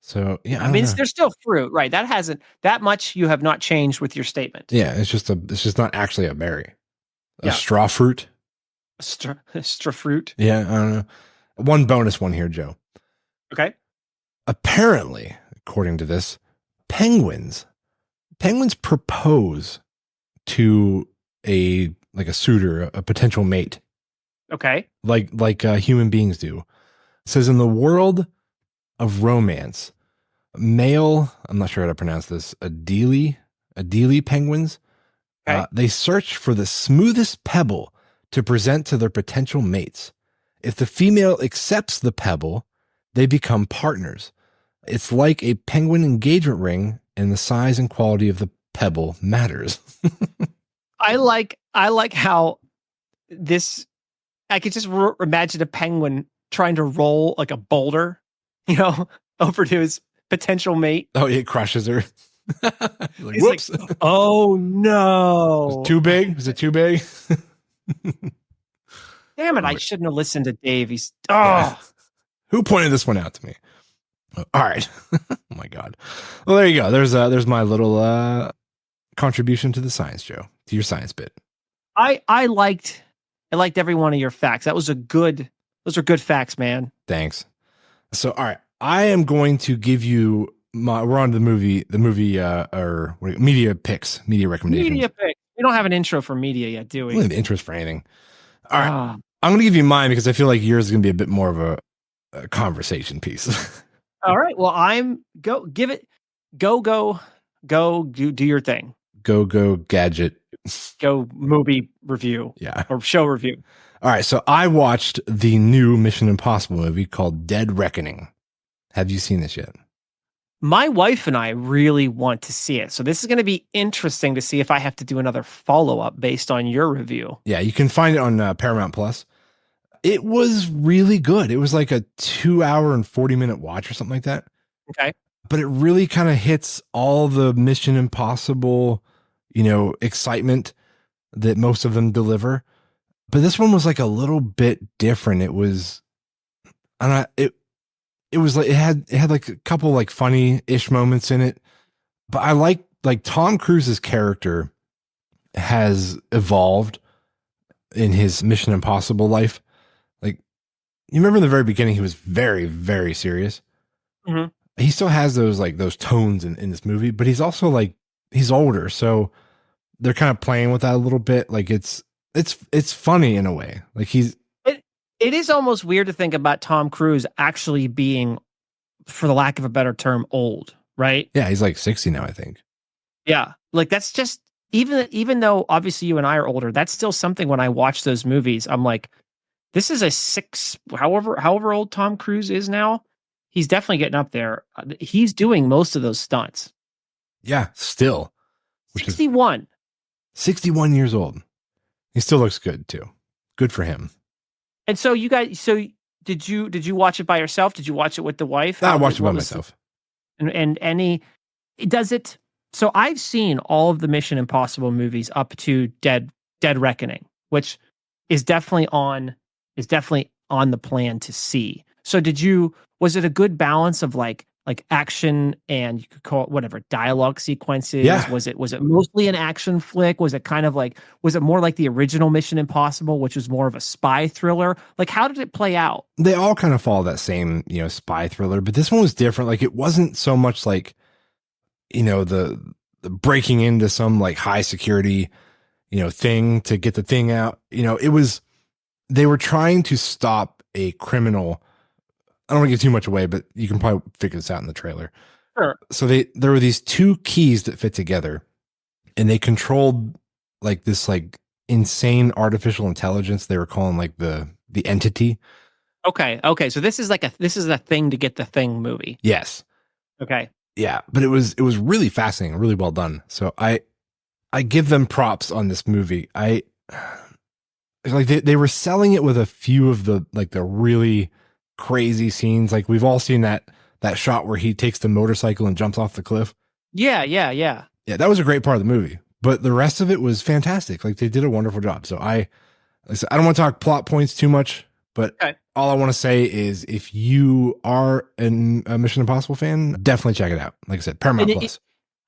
So yeah, they're still fruit, right? That much you have not changed with your statement. Yeah, it's just not actually a berry. A straw fruit. Straw fruit. Yeah, I don't know. One bonus one here, Joe. Okay. Apparently, according to this, penguins propose to a suitor, a potential mate. Okay. Like human beings do. It says, in the world of romance, male, I'm not sure how to pronounce this, Adelie penguins, okay. They search for the smoothest pebble to present to their potential mates. If the female accepts the pebble, they become partners. It's like a penguin engagement ring, and the size and quality of the pebble matters. I like how this. I could just imagine a penguin trying to roll like a boulder, over to his potential mate. Oh, it crushes her. He's whoops. Like, oh no. Was it too big? Was it too big? Damn it, I shouldn't have listened to Dave. Yeah. Who pointed this one out to me? All right. Oh my God. Well, there you go. There's my little contribution to the science, Joe, to your science bit. I liked every one of your facts. Those are good facts, man. Thanks. So, all right, I am going to give you we're on to the movie or media picks, media recommendations. Media picks. We don't have an intro for media yet, do we? We don't have interest for anything. All right. I'm going to give you mine because I feel like yours is going to be a bit more of a conversation piece. All right. Well, go do your thing. Go gadget. Go movie review. Yeah. Or show review. All right. So I watched the new Mission Impossible movie called Dead Reckoning. Have you seen this yet? My wife and I really want to see it. So this is going to be interesting to see if I have to do another follow-up based on your review. Yeah, you can find it on Paramount Plus. It was really good. It was like a 2-hour and 40-minute watch or something like that. Okay. But it really kind of hits all the Mission Impossible, excitement that most of them deliver. But this one was like a little bit different. It was, it was like it had like a couple like funny-ish moments in it. But I like Tom Cruise's character has evolved in his Mission Impossible life. Like, you remember in the very beginning, he was very, very serious. Mm-hmm. He still has those tones in this movie, but he's also he's older. So they're kind of playing with that a little bit. Like it's funny in a way. Like it is almost weird to think about Tom Cruise actually being, for the lack of a better term, old, right? Yeah, he's like 60 now, I think. Yeah, like that's just even though obviously you and I are older, that's still something when I watch those movies, I'm like, this is however old Tom Cruise is now, he's definitely getting up there. He's doing most of those stunts. Yeah, still. 61. 61 years old. He still looks good too. Good for him. And so you guys, did you watch it by yourself? Did you watch it with the wife? I watched it by myself. So I've seen all of the Mission Impossible movies up to Dead Reckoning, which is definitely on the plan to see. So was it a good balance of like action and you could call it whatever, dialogue sequences? Yeah. Was it mostly an action flick? Was it more like the original Mission Impossible, which was more of a spy thriller? Like, how did it play out? They all kind of follow that same, spy thriller, but this one was different. Like, it wasn't so much like, the breaking into some like high security, thing to get the thing out. They were trying to stop a criminal don't want to give too much away, but you can probably figure this out in the trailer. Sure. So there were these two keys that fit together, and they controlled like this like insane artificial intelligence. They were calling like the entity. Okay. So this is a thing to get the thing movie. Yes. Okay. Yeah, but it was really fascinating, really well done. So I give them props on this movie. I like they were selling it with a few of the like the really crazy scenes. Like we've all seen that shot where he takes the motorcycle and jumps off the cliff. Yeah. Yeah, that was a great part of the movie. But the rest of it was fantastic. Like they did a wonderful job. So I don't want to talk plot points too much, but all I want to say is if you are a Mission Impossible fan, definitely check it out. Like I said, Paramount Plus.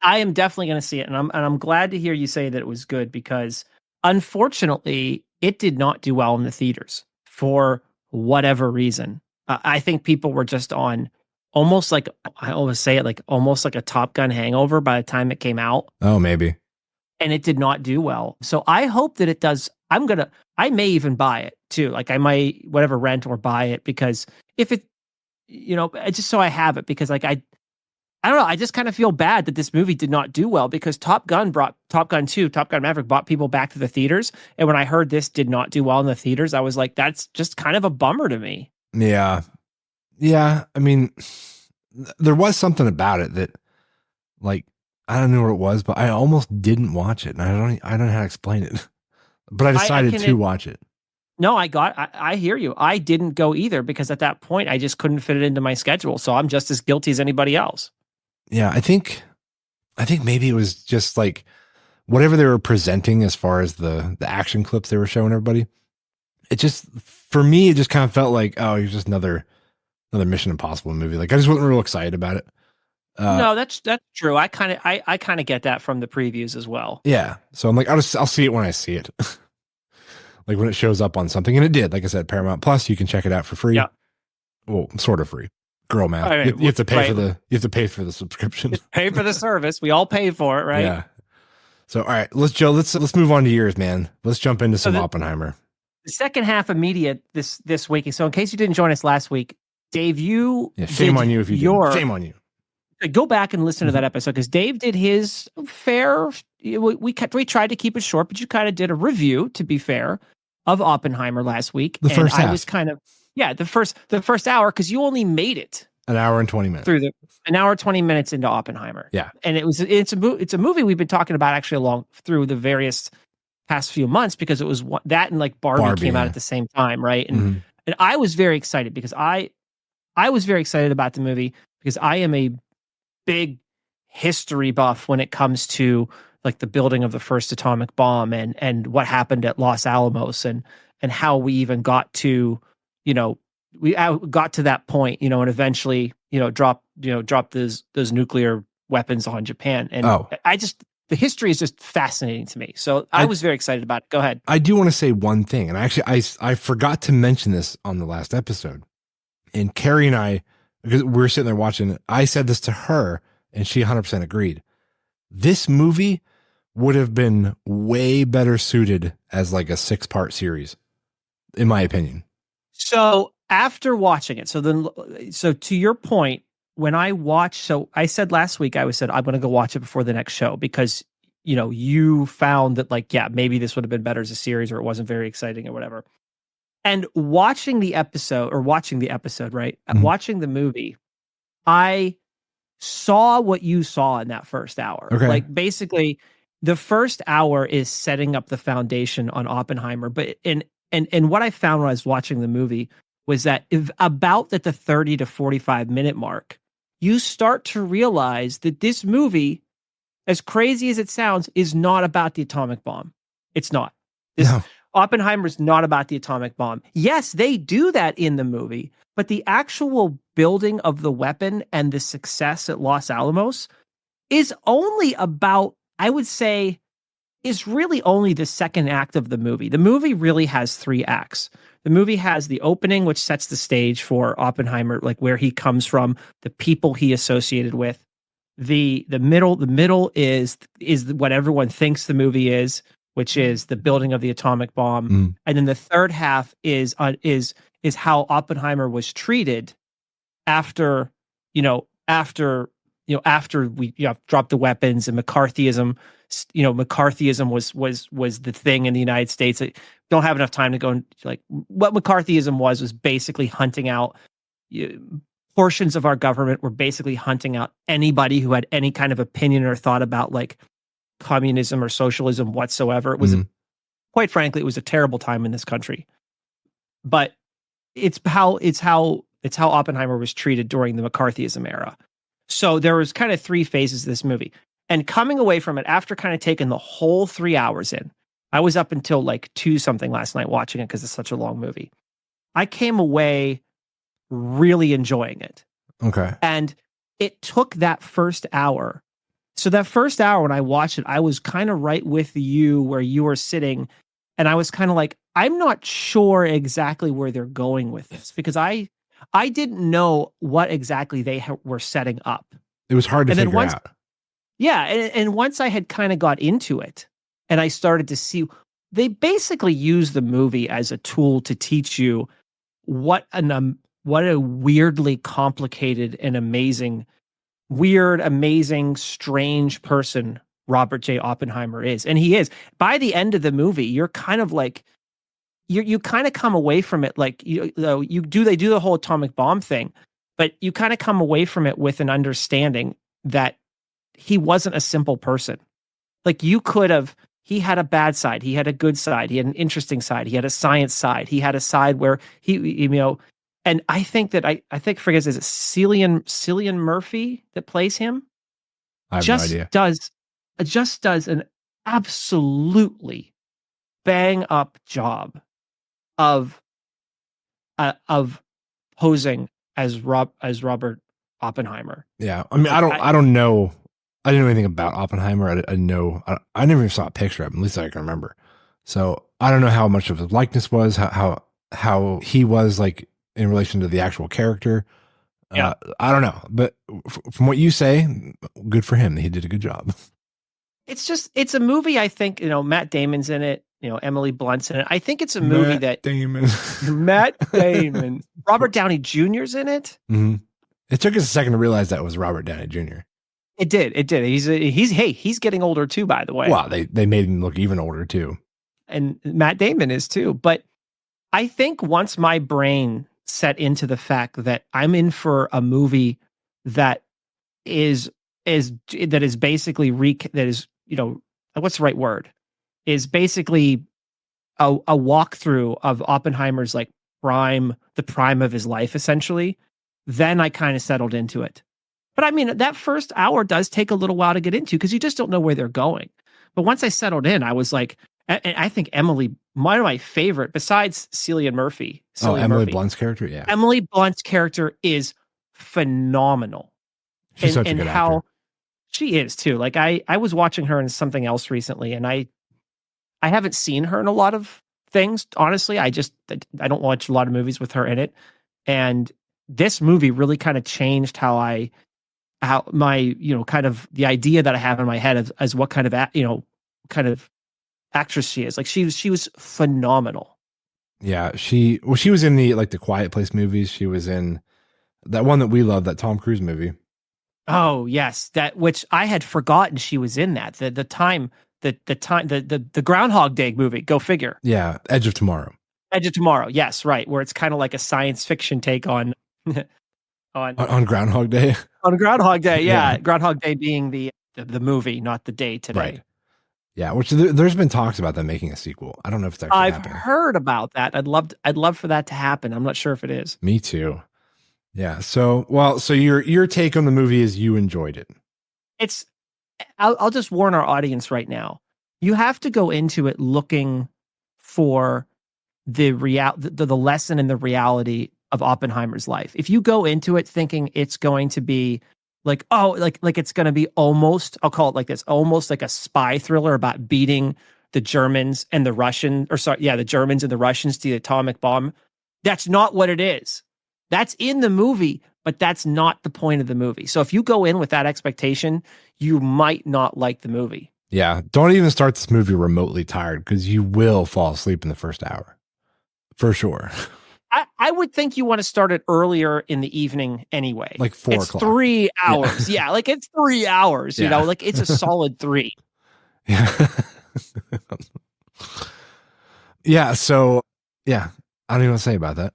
I am definitely going to see it, and I'm glad to hear you say that it was good because unfortunately it did not do well in the theaters for whatever reason. I think people were just on almost like, I always say it, like almost like a Top Gun hangover by the time it came out. Oh, maybe. And it did not do well. So I hope that it does. I may even buy it too. Like I might rent or buy it because if it, just so I have it because like I don't know. I just kind of feel bad that this movie did not do well because Top Gun Maverick brought people back to the theaters. And when I heard this did not do well in the theaters, I was like, that's just kind of a bummer to me. Yeah. Yeah. I mean, there was something about it that like, I don't know what it was, but I almost didn't watch it. And I don't know how to explain it, but I decided to watch it. No, I hear you. I didn't go either because at that point I just couldn't fit it into my schedule. So I'm just as guilty as anybody else. Yeah. I think maybe it was just like whatever they were presenting as far as the action clips they were showing everybody. It just, for me, it just kind of felt like, oh, here's just another Mission Impossible movie. Like I just wasn't real excited about it. No, that's true. I kind of get that from the previews as well. Yeah. So I'm like, I'll see it when I see it. Like when it shows up on something, and it did. Like I said, Paramount Plus, you can check it out for free. Yeah. Well, sort of free. Girl math. Right, you have to pay for the subscription. Pay for the service. We all pay for it, right? Yeah. So all right, let's move on to yours, man. Let's jump into some Oppenheimer. The second half of media this week. So in case you didn't join us last week, Dave, shame on you if you didn't. Shame on you. Go back and listen to that episode because Dave did his fair. We tried to keep it short, but you kind of did a review, to be fair, of Oppenheimer last week. The first half. I was kind of the first hour because you only made it an hour and 20 minutes through an hour 20 minutes into Oppenheimer. Yeah, and it's a movie we've been talking about actually along through the various past few months because it was that and like Barbie came out at the same time, right? And and I was very excited because I was very excited about the movie because I am a big history buff when it comes to like the building of the first atomic bomb and what happened at Los Alamos and how we even got to, we got to that point, and eventually, drop those nuclear weapons on Japan. And the history is just fascinating to me. So I was very excited about it. Go ahead. I do want to say one thing. And actually I forgot to mention this on the last episode. And Carrie and I, because we were sitting there watching it, I said this to her and she 100% agreed. This movie would have been way better suited as like a 6-part series, in my opinion. So after watching it, so to your point, when I watched, so I said last week, I'm going to go watch it before the next show because, you found that like, yeah, maybe this would have been better as a series or it wasn't very exciting or whatever. And watching the episode, right? Mm-hmm. Watching the movie, I saw what you saw in that first hour. Okay. Like basically the first hour is setting up the foundation on Oppenheimer. But and what I found when I was watching the movie was that about at the 30 to 45 minute mark, you start to realize that this movie, as crazy as it sounds, is not about the atomic bomb. It's not. Oppenheimer's not about the atomic bomb. Yes, they do that in the movie, but the actual building of the weapon and the success at Los Alamos is only about, I would say, is really only the second act of the movie. The movie really has 3 acts. The movie has the opening, which sets the stage for Oppenheimer, like where he comes from, the people he associated with. The middle is what everyone thinks the movie is, which is the building of the atomic bomb. And then the third half is how Oppenheimer was treated after we dropped the weapons and McCarthyism, McCarthyism was the thing in the United States. I don't have enough time to go into like what McCarthyism was basically hunting out portions of our government were basically hunting out anybody who had any kind of opinion or thought about like communism or socialism whatsoever. It was quite frankly, it was a terrible time in this country. But it's how Oppenheimer was treated during the McCarthyism era. So there was kind of 3 phases of this movie. And coming away from it after kind of taking the whole 3 hours in, I was up until like 2 something last night watching it because it's such a long movie. I came away really enjoying it. Okay. And it took that first hour. So that first hour when I watched it, I was kind of right with you where you were sitting. And I was kind of like, I'm not sure exactly where they're going with this because I didn't know what exactly they were setting up. It was hard to figure out. Yeah. And once I had kind of got into it and I started to see, they basically use the movie as a tool to teach you what a weirdly complicated and amazing, strange person Robert J. Oppenheimer is. And he is. By the end of the movie, you're kind of like, you kind of come away from it like they do the whole atomic bomb thing, but you kind of come away from it with an understanding that he wasn't a simple person. Like he had a bad side, he had a good side, he had an interesting side, he had a science side, he had a side where and I think that I forget, is it Cillian Murphy that plays him? I have no idea. Just does an absolutely bang up job of posing as Robert Oppenheimer. Yeah, I mean, I don't know. I didn't know anything about Oppenheimer. I never even saw a picture of him. At least I can remember. So I don't know how much of his likeness was, how he was like in relation to the actual character. Yeah, I don't know. But from what you say, good for him. He did a good job. It's a movie. I think Matt Damon's in it. Emily Blunt's in it. I think it's a movie Matt Damon. Robert Downey Jr.'s in it. Mm-hmm. It took us a second to realize that was Robert Downey Jr. It did. He's getting older too, by the way. Wow, they made him look even older too. And Matt Damon is too. But I think once my brain set into the fact that I'm in for a movie that is basically what's the right word? Is basically a walkthrough of Oppenheimer's like the prime of his life, essentially, then I kind of settled into it. But I mean, that first hour does take a little while to get into because you just don't know where they're going. But once I settled in, I was like, and I think Emily, one of my favorite, besides Cillian Murphy. Emily Blunt's character, yeah. Emily Blunt's character is phenomenal. She's such a good actor. She is too. Like I was watching her in something else recently, and I haven't seen her in a lot of things. Honestly, I don't watch a lot of movies with her in it, and this movie really kind of changed how my kind of the idea that I have in my head as what kind of actress she is. Like she was phenomenal. Yeah, she was in the Quiet Place movies. She was in that one that we love, that Tom Cruise movie. Oh yes, that which I had forgotten she was in that. The Groundhog Day movie. Go figure. Yeah, Edge of Tomorrow. Edge of Tomorrow. Yes, right. Where it's kind of like a science fiction take on Groundhog Day. On Groundhog Day, yeah. Groundhog Day being the movie, not the day today. Right. Yeah, which there's been talks about them making a sequel. I don't know if it's actually happening. I've heard about that. I'd love for that to happen. I'm not sure if it is. Me too. Yeah. So your take on the movie is you enjoyed it. I'll just warn our audience right now. You have to go into it looking for the lesson and the reality of Oppenheimer's life. If you go into it thinking it's going to be like it's going to be almost, I'll call it like this, almost like a spy thriller about beating the Germans and the the Germans and the Russians to the atomic bomb. That's not what it is. That's in the movie, but that's not the point of the movie. So if you go in with that expectation, you might not like the movie. Yeah. Don't even start this movie remotely tired because you will fall asleep in the first hour. For sure. I would think you want to start it earlier in the evening anyway. Like 4 it's o'clock. 3 hours. Yeah. Like it's 3 hours, you know, like it's a solid 3. Yeah. Yeah. So, yeah, I don't even know what to say about that.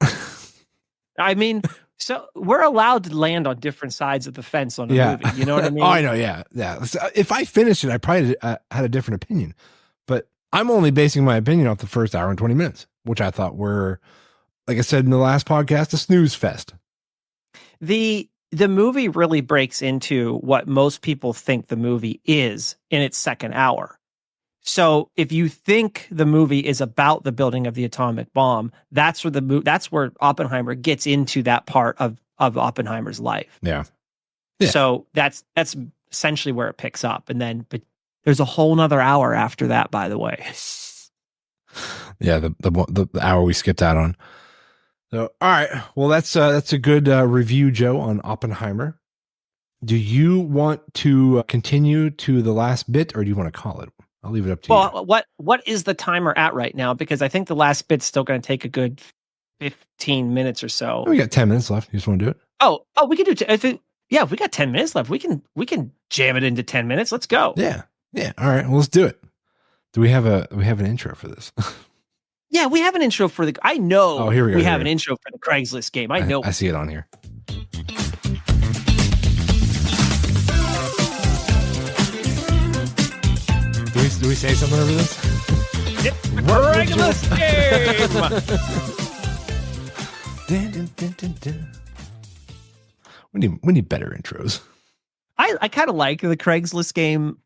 I mean, so we're allowed to land on different sides of the fence on a movie. You know what I mean? Oh, I know. Yeah. Yeah. So if I finished it, I probably had a different opinion, but I'm only basing my opinion off the first hour and 20 minutes, which I thought were, like I said in the last podcast, a snooze fest. The movie really breaks into what most people think the movie is in its second hour. So if you think the movie is about the building of the atomic bomb, that's where Oppenheimer gets into that part of Oppenheimer's life. Yeah. So that's essentially where it picks up. And then, but there's a whole nother hour after that, by the way. Yeah. The hour we skipped out on. So, all right. Well, that's a good review, Joe, on Oppenheimer. Do you want to continue to the last bit, or do you want to call it? I'll leave it up to you. Well, what is the timer at right now? Because I think the last bit's still going to take a good 15 minutes or so. We got 10 minutes left. You just want to do it? Oh, we can do it. Yeah, if we got 10 minutes left, we can jam it into 10 minutes. Let's go. Yeah. All right. Well, let's do it. Do we have an intro for this? Yeah, we have an intro for I know. Oh, here we go. We have an intro for the Craigslist game. I know. I see it on here. Do we say something over this? Yep. Craigslist game. Dun, dun, dun, dun, dun. We need better intros. I kind of like the Craigslist game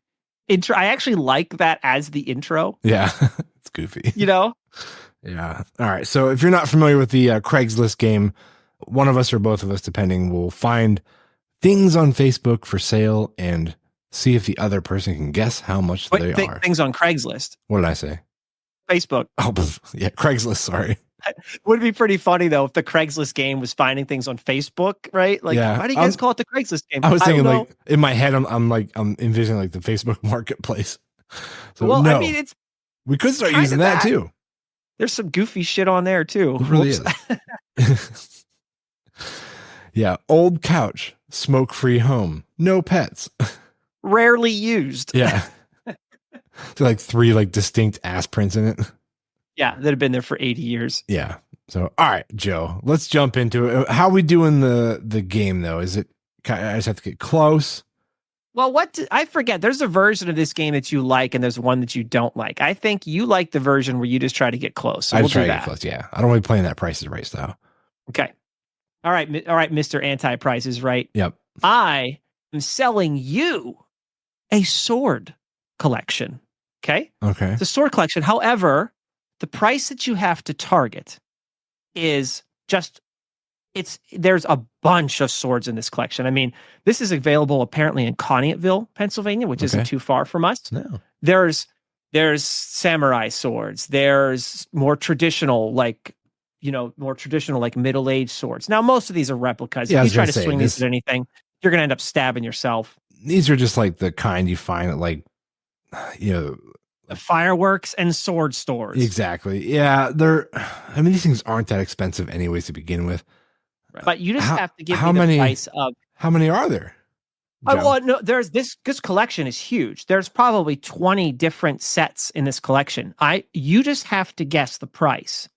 intro. I actually like that as the intro. Yeah, it's goofy. You know? Yeah. All right. So if you're not familiar with the Craigslist game, one of us or both of us, depending, will find things on Facebook for sale and see if the other person can guess how much they are. Things on Craigslist. What did I say? Facebook. Oh, yeah. Craigslist. Sorry. Would be pretty funny though if the Craigslist game was finding things on Facebook, right? Like, why do you guys call it the Craigslist game? I was thinking, like, in my head, I'm envisioning like the Facebook Marketplace. So, well, no, I mean, we could start using that too. There's some goofy shit on there too. It really is. Yeah, old couch, smoke-free home, no pets. Rarely used. Yeah. So like 3 like distinct ass prints in it. Yeah, that have been there for 80 years. Yeah. So, all right, Joe, let's jump into it. How we doing the game though? Is it, I just have to get close? Well, I forget. There's a version of this game that you like, and there's one that you don't like. I think you like the version where you just try to get close. So I we'll try do to that. get close. Yeah, I don't want to be playing that Price is Right style. Okay. All right, Mr. Anti-Price is Right. Yep. I am selling you a sword collection. Okay. Okay. It's a sword collection. However, the price that you have to target is just. There's a bunch of swords in this collection. I mean, this is available apparently in Conneautville, Pennsylvania, which isn't too far from us. No. There's samurai swords. There's more traditional, like middle-aged swords. Now, most of these are replicas. Yeah, if you try to swing these at anything, you're going to end up stabbing yourself. These are just like the kind you find at like, the fireworks and sword stores. Exactly. Yeah. These things aren't that expensive anyways to begin with. But you just have to give me the price of. How many are there? Well, no, there's this collection is huge. There's probably 20 different sets in this collection. You just have to guess the price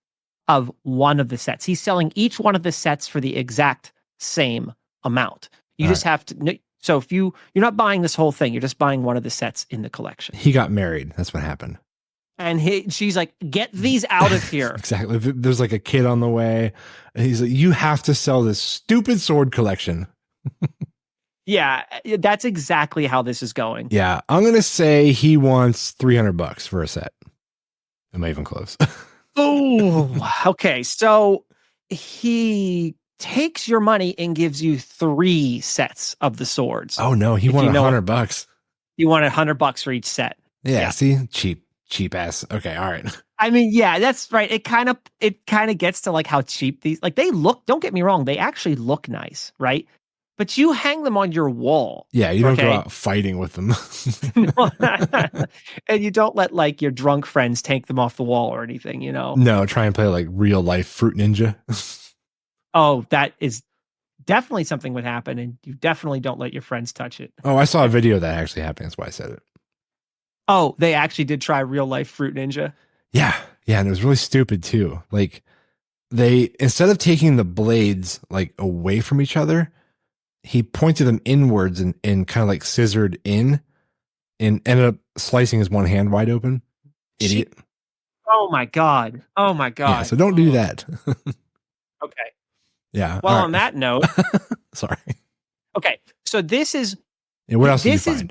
of one of the sets. He's selling each one of the sets for the exact same amount. You just have to. So if you're not buying this whole thing, you're just buying one of the sets in the collection. He got married. That's what happened. And she's like, get these out of here. Exactly. There's like a kid on the way. And he's like, you have to sell this stupid sword collection. Yeah, that's exactly how this is going. Yeah. I'm going to say he wants $300 for a set. Am I even close? Oh, okay. So he takes your money and gives you 3 sets of the swords. Oh no, he wanted $100. He wanted $100 for each set. Yeah. See, cheap ass. Okay. All right. I mean, yeah, that's right. It kind of gets to like how cheap these, like they look, don't get me wrong. They actually look nice, right? but you hang them on your wall. Yeah, you don't go out fighting with them. And you don't let like your drunk friends take them off the wall or anything, you know? No, try and play like real life Fruit Ninja. Oh, that is definitely something would happen, and you definitely don't let your friends touch it. Oh, I saw a video that actually happened. That's why I said it. Oh, they actually did try real life Fruit Ninja? Yeah. Yeah, and it was really stupid too. Like they, instead of taking the blades like away from each other, he pointed them inwards and kind of like scissored in and ended up slicing his one hand wide open. Idiot. Oh my God. Oh my God. Yeah, so don't do that. Okay. Yeah. Well, on that note. Sorry. Okay. So this is. Yeah, what else this is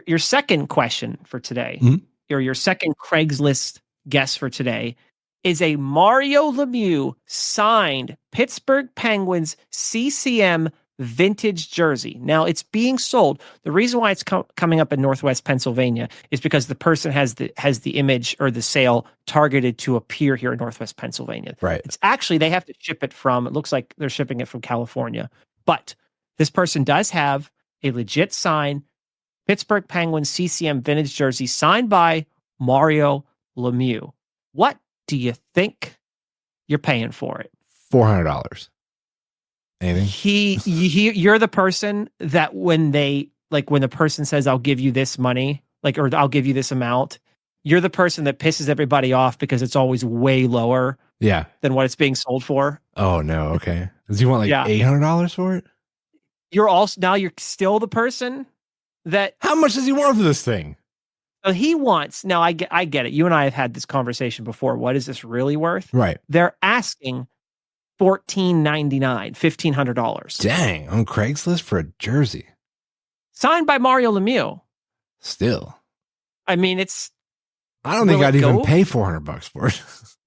your second question for today. Mm-hmm. Or your second Craigslist guess for today is a Mario Lemieux signed Pittsburgh Penguins CCM vintage jersey. Now it's being sold. The reason why it's coming up in Northwest Pennsylvania is because the person has the image or the sale targeted to appear here in Northwest Pennsylvania. Right. It's actually, they have to ship it from, it looks like they're shipping it from California, but this person does have a legit sign Pittsburgh Penguins CCM vintage jersey signed by Mario Lemieux. What do you think you're paying for it? $400. Anything? You're the person that when the person says, I'll give you this money, like, or I'll give you this amount, you're the person that pisses everybody off because it's always way lower than what it's being sold for. Oh no. Okay. Does he want like $800 for it? You're still the person that. How much does he want for this thing? So he wants, now I get it. You and I have had this conversation before. What is this really worth? Right. They're asking $1,499, $1,500. Dang, on Craigslist for a jersey. Signed by Mario Lemieux. Still. I mean, I don't think I'd even pay $400 for it.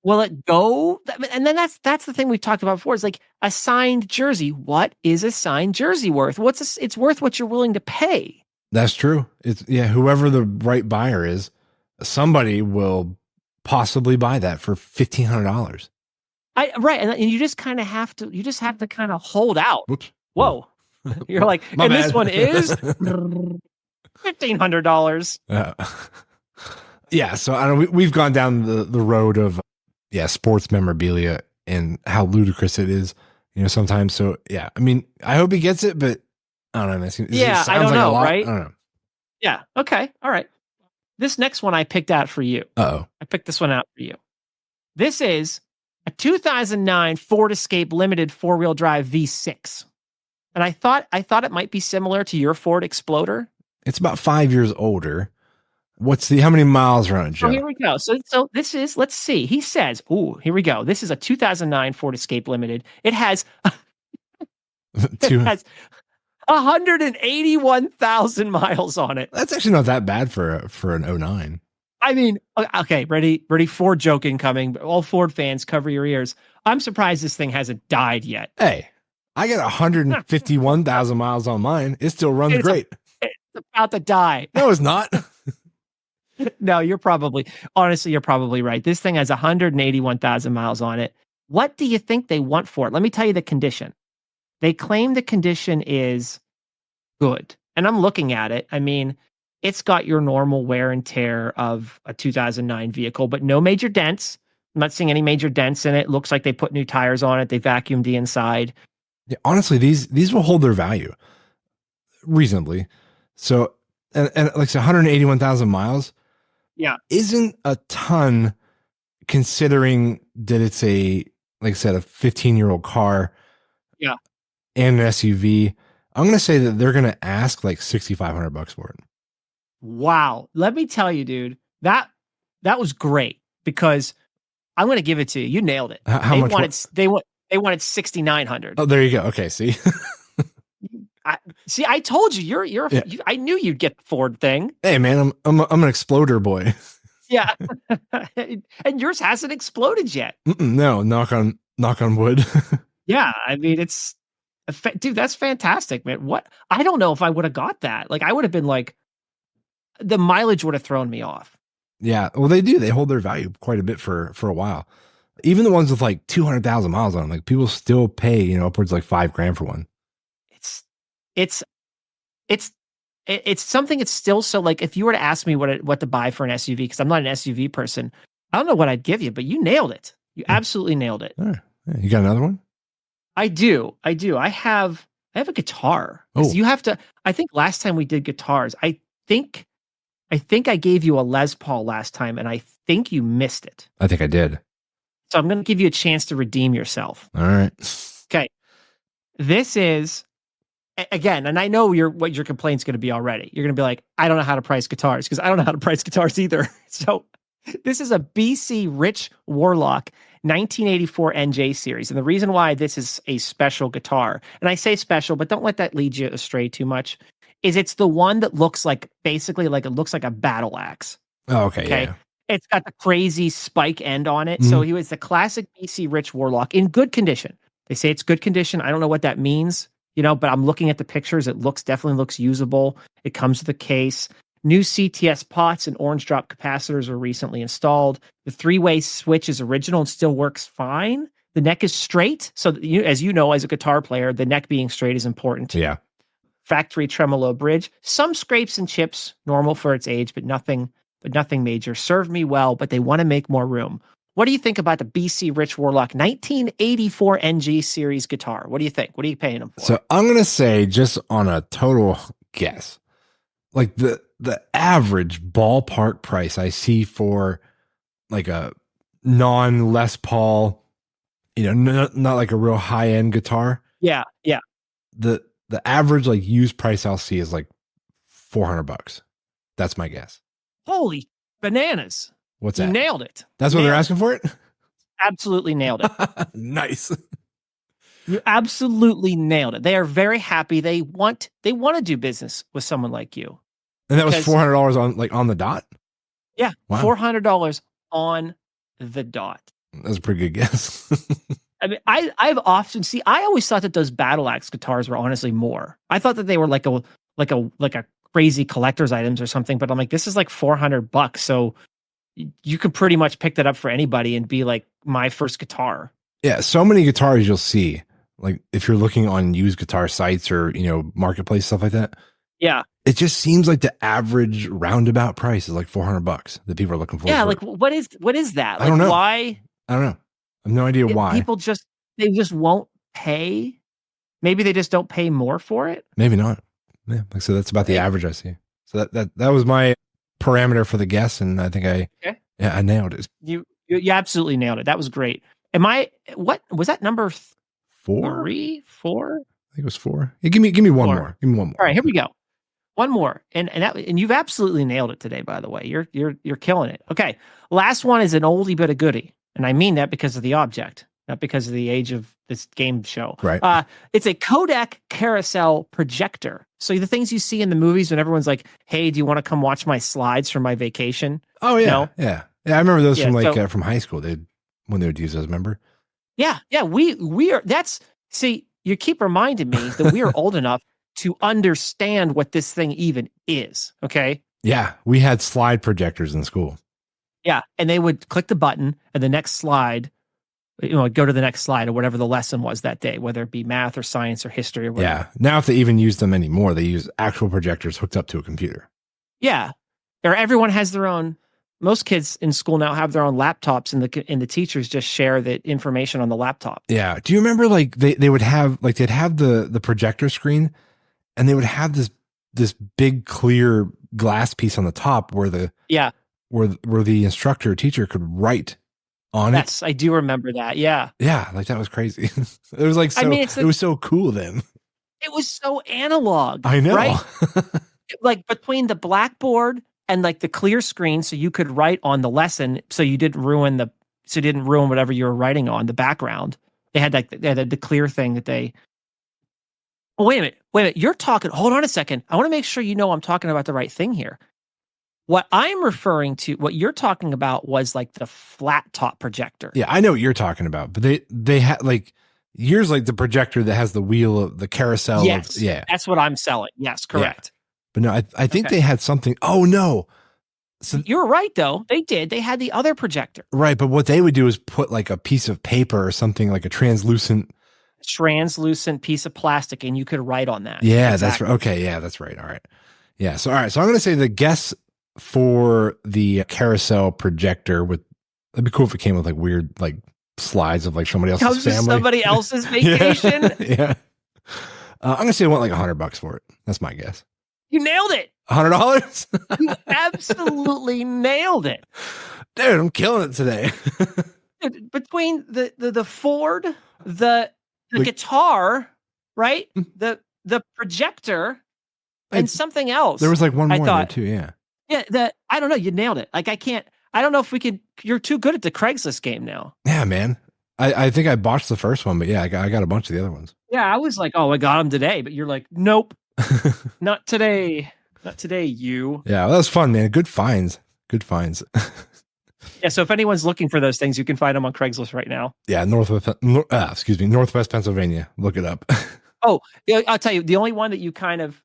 Will it go? And then that's the thing we've talked about before. Is like a signed jersey. What is a signed jersey worth? It's worth what you're willing to pay. That's true. Whoever the right buyer is, somebody will possibly buy that for $1,500. Right, and you just kind of have to. You just have to kind of hold out. Oops. Whoa, you're like, My and bad. This one is $1,500. Yeah, so I don't. We've gone down the road of sports memorabilia and how ludicrous it is. Sometimes. So yeah, I mean, I hope he gets it, but I don't know. I don't know, right? I don't know. Yeah. Okay. All right. This next one I picked out for you. Uh-oh. I picked this one out for you. This is a 2009 Ford Escape Limited 4-wheel drive V6. And I thought it might be similar to your Ford Exploder. It's about 5 years older. How many miles are on it, Joe? Oh, here we go. So this is, let's see. He says, here we go. This is a 2009 Ford Escape Limited. It has 181,000 miles on it. That's actually not that bad for an 09. I mean, okay, ready? Ford joke incoming. All Ford fans, cover your ears. I'm surprised this thing hasn't died yet. Hey, I got 151,000 miles on mine. It still runs great. It's about to die. No, it's not. No, you're probably right. This thing has 181,000 miles on it. What do you think they want for it? Let me tell you the condition. They claim the condition is good. And I'm looking at it. I mean, it's got your normal wear and tear of a 2009 vehicle, but no major dents. I'm not seeing any major dents in it. Looks like they put new tires on it. They vacuumed the inside. Yeah, honestly, these will hold their value reasonably. So, and like 181,000 miles, isn't a ton considering that it's like I said, a 15-year-old car, and an SUV. I'm gonna say that they're gonna ask like $6,500 for it. Wow, let me tell you, dude, that was great because I'm gonna give it to you. You nailed it. How much? They wanted 6,900. Oh, there you go. Okay, see. I told you I knew you'd get the Ford thing. Hey man, I'm an exploder boy. Yeah. And yours hasn't exploded yet. No, knock on wood. Yeah, I mean dude, that's fantastic, man. What? I don't know if I would have got that. Like I would have been like the mileage would have thrown me off. Yeah, well they do. They hold their value quite a bit for a while. Even the ones with like 200,000 miles on them, like people still pay, upwards like $5,000 for one. It's it's something. It's still so like if you were to ask me what to buy for an SUV, because I'm not an SUV person, I don't know what I'd give you, but you nailed it. You absolutely nailed it. All right. You got another one? I do. I have a guitar. Oh. You have to. I think last time we did guitars, I think I gave you a Les Paul last time, and I think you missed it. I think I did. So I'm going to give you a chance to redeem yourself. All right. Okay. This is, again, and I know what your complaint's going to be already. You're going to be like, I don't know how to price guitars, because I don't know how to price guitars either. So this is a BC Rich Warlock 1984 NJ series. And the reason why this is a special guitar, and I say special, but don't let that lead you astray too much, is it's the one that looks like, basically like it looks like a battle axe. Oh, okay. Yeah. It's got the crazy spike end on it. So he was the classic BC Rich Warlock in good condition. They say it's good condition. I don't know what that means, but I'm looking at the pictures. It definitely looks usable. It comes with a case. New CTS pots and orange drop capacitors were recently installed. The 3-way switch is original and still works fine. The neck is straight. So as you know, as a guitar player, the neck being straight is important. Yeah. Factory tremolo bridge. Some scrapes and chips, normal for its age, but nothing major. Served me well, but they want to make more room. What do you think about the BC Rich Warlock 1984 NG series guitar? What do you think? What are you paying them for? So I'm going to say, just on a total guess, like the average ballpark price I see for like a non Les Paul, not like a real high end guitar. Yeah. The average like used price I'll see is like $400. That's my guess. Holy bananas. What's that? You nailed it. That's what they're asking for it? Absolutely nailed it. Nice. You absolutely nailed it. They are very happy. They want to do business with someone like you. And that was $400 on the dot? Yeah. Wow. $400 on the dot. That's a pretty good guess. I mean, I've often I always thought that those battle axe guitars were honestly more. I thought that they were like a crazy collector's items or something, but I'm like, this is like $400. So you could pretty much pick that up for anybody and be like my first guitar. Yeah. So many guitars you'll see, like if you're looking on used guitar sites or, marketplace, stuff like that. Yeah. It just seems like the average roundabout price is like $400 that people are looking for. Yeah. Like what is that? Like, I don't know. Why? I don't know. I have no idea why. People they just won't pay. Maybe they just don't pay more for it. Maybe not. Yeah. Like, so that's about the average I see. So that was my parameter for the guess. And I think I nailed it. You absolutely nailed it. That was great. What was that number? 4? 3, 4? I think it was 4. Yeah, give me one more. Give me one more. All right, here we go. One more. And you've absolutely nailed it today, by the way. You're killing it. Okay. Last one is an oldie but a goodie. And I mean that because of the object, not because of the age of this game show. Right. It's a Kodak carousel projector. So the things you see in the movies when everyone's like, hey, do you want to come watch my slides from my vacation? Oh, yeah. No? Yeah. Yeah. I remember those from high school. When they would use those, remember? Yeah. Yeah. We are, you keep reminding me that we are old enough to understand what this thing even is. Okay. Yeah. We had slide projectors in school. Yeah. And they would click the button and the next slide, go to the next slide or whatever the lesson was that day, whether it be math or science or history or whatever. Yeah. Now, if they even use them anymore, they use actual projectors hooked up to a computer. Yeah. Or everyone has their own. Most kids in school now have their own laptops, and the teachers just share the information on the laptop. Yeah. Do you remember like they would have they'd have the projector screen, and they would have this big clear glass piece on the top where the instructor or teacher could write on it. Yes, I do remember that. Yeah. Yeah, like that was crazy. It was like it was so cool then. It was so analog. I know. Right? Like between the blackboard and like the clear screen, so you could write on the lesson, so you didn't ruin whatever you were writing on the background. They had the clear thing that they. Oh, wait a minute. You're talking. Hold on a second. I want to make sure I'm talking about the right thing here. What I'm referring to, what you're talking about, was like the flat top projector. Yeah, I know what you're talking about, but they had like yours, like the projector that has the wheel of the carousel. Yes, that's what I'm selling. Yes, correct. Yeah. But no, I think they had something. Oh no. So you're right though. They did. They had the other projector. Right. But what they would do is put like a piece of paper or something, like a translucent translucent piece of plastic, and you could write on that. Yeah, that's right. Okay, yeah, that's right. All right. Yeah. So, all right. So I'm going to say the guess for the carousel projector it'd be cool if it came with like weird, like slides of like somebody else's family. Somebody else's vacation. Yeah. I'm going to say I want like $100 for it. That's my guess. You nailed it. $100? You absolutely nailed it. Dude, I'm killing it today. Between the Ford, the guitar, right? The projector, and something else. There was like one more there too, yeah. Yeah, I don't know. You nailed it. Like I don't know if we could. You're too good at the Craigslist game now. Yeah, man. I think I botched the first one, but yeah, I got a bunch of the other ones. Yeah, I was like, oh, I got them today, but you're like, nope, not today, not today. You. Yeah, well, that was fun, man. Good finds. Yeah, so if anyone's looking for those things, you can find them on Craigslist right now. Yeah, Northwest Pennsylvania. Look it up. Oh, yeah, I'll tell you, the only one that you kind of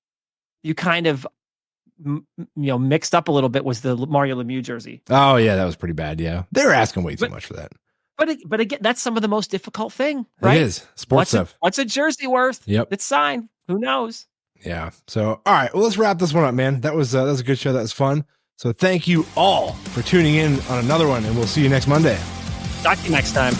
mixed up a little bit was the Mario Lemieux jersey. Oh yeah, that was pretty bad. Yeah, they were asking way too much for that. But again, that's some of the most difficult thing, right? It is sports stuff. What's a jersey worth? Yep, it's signed. Who knows? Yeah. So all right, well, let's wrap this one up, man. That was a good show. That was fun. So thank you all for tuning in on another one, and we'll see you next Monday. Talk to you next time.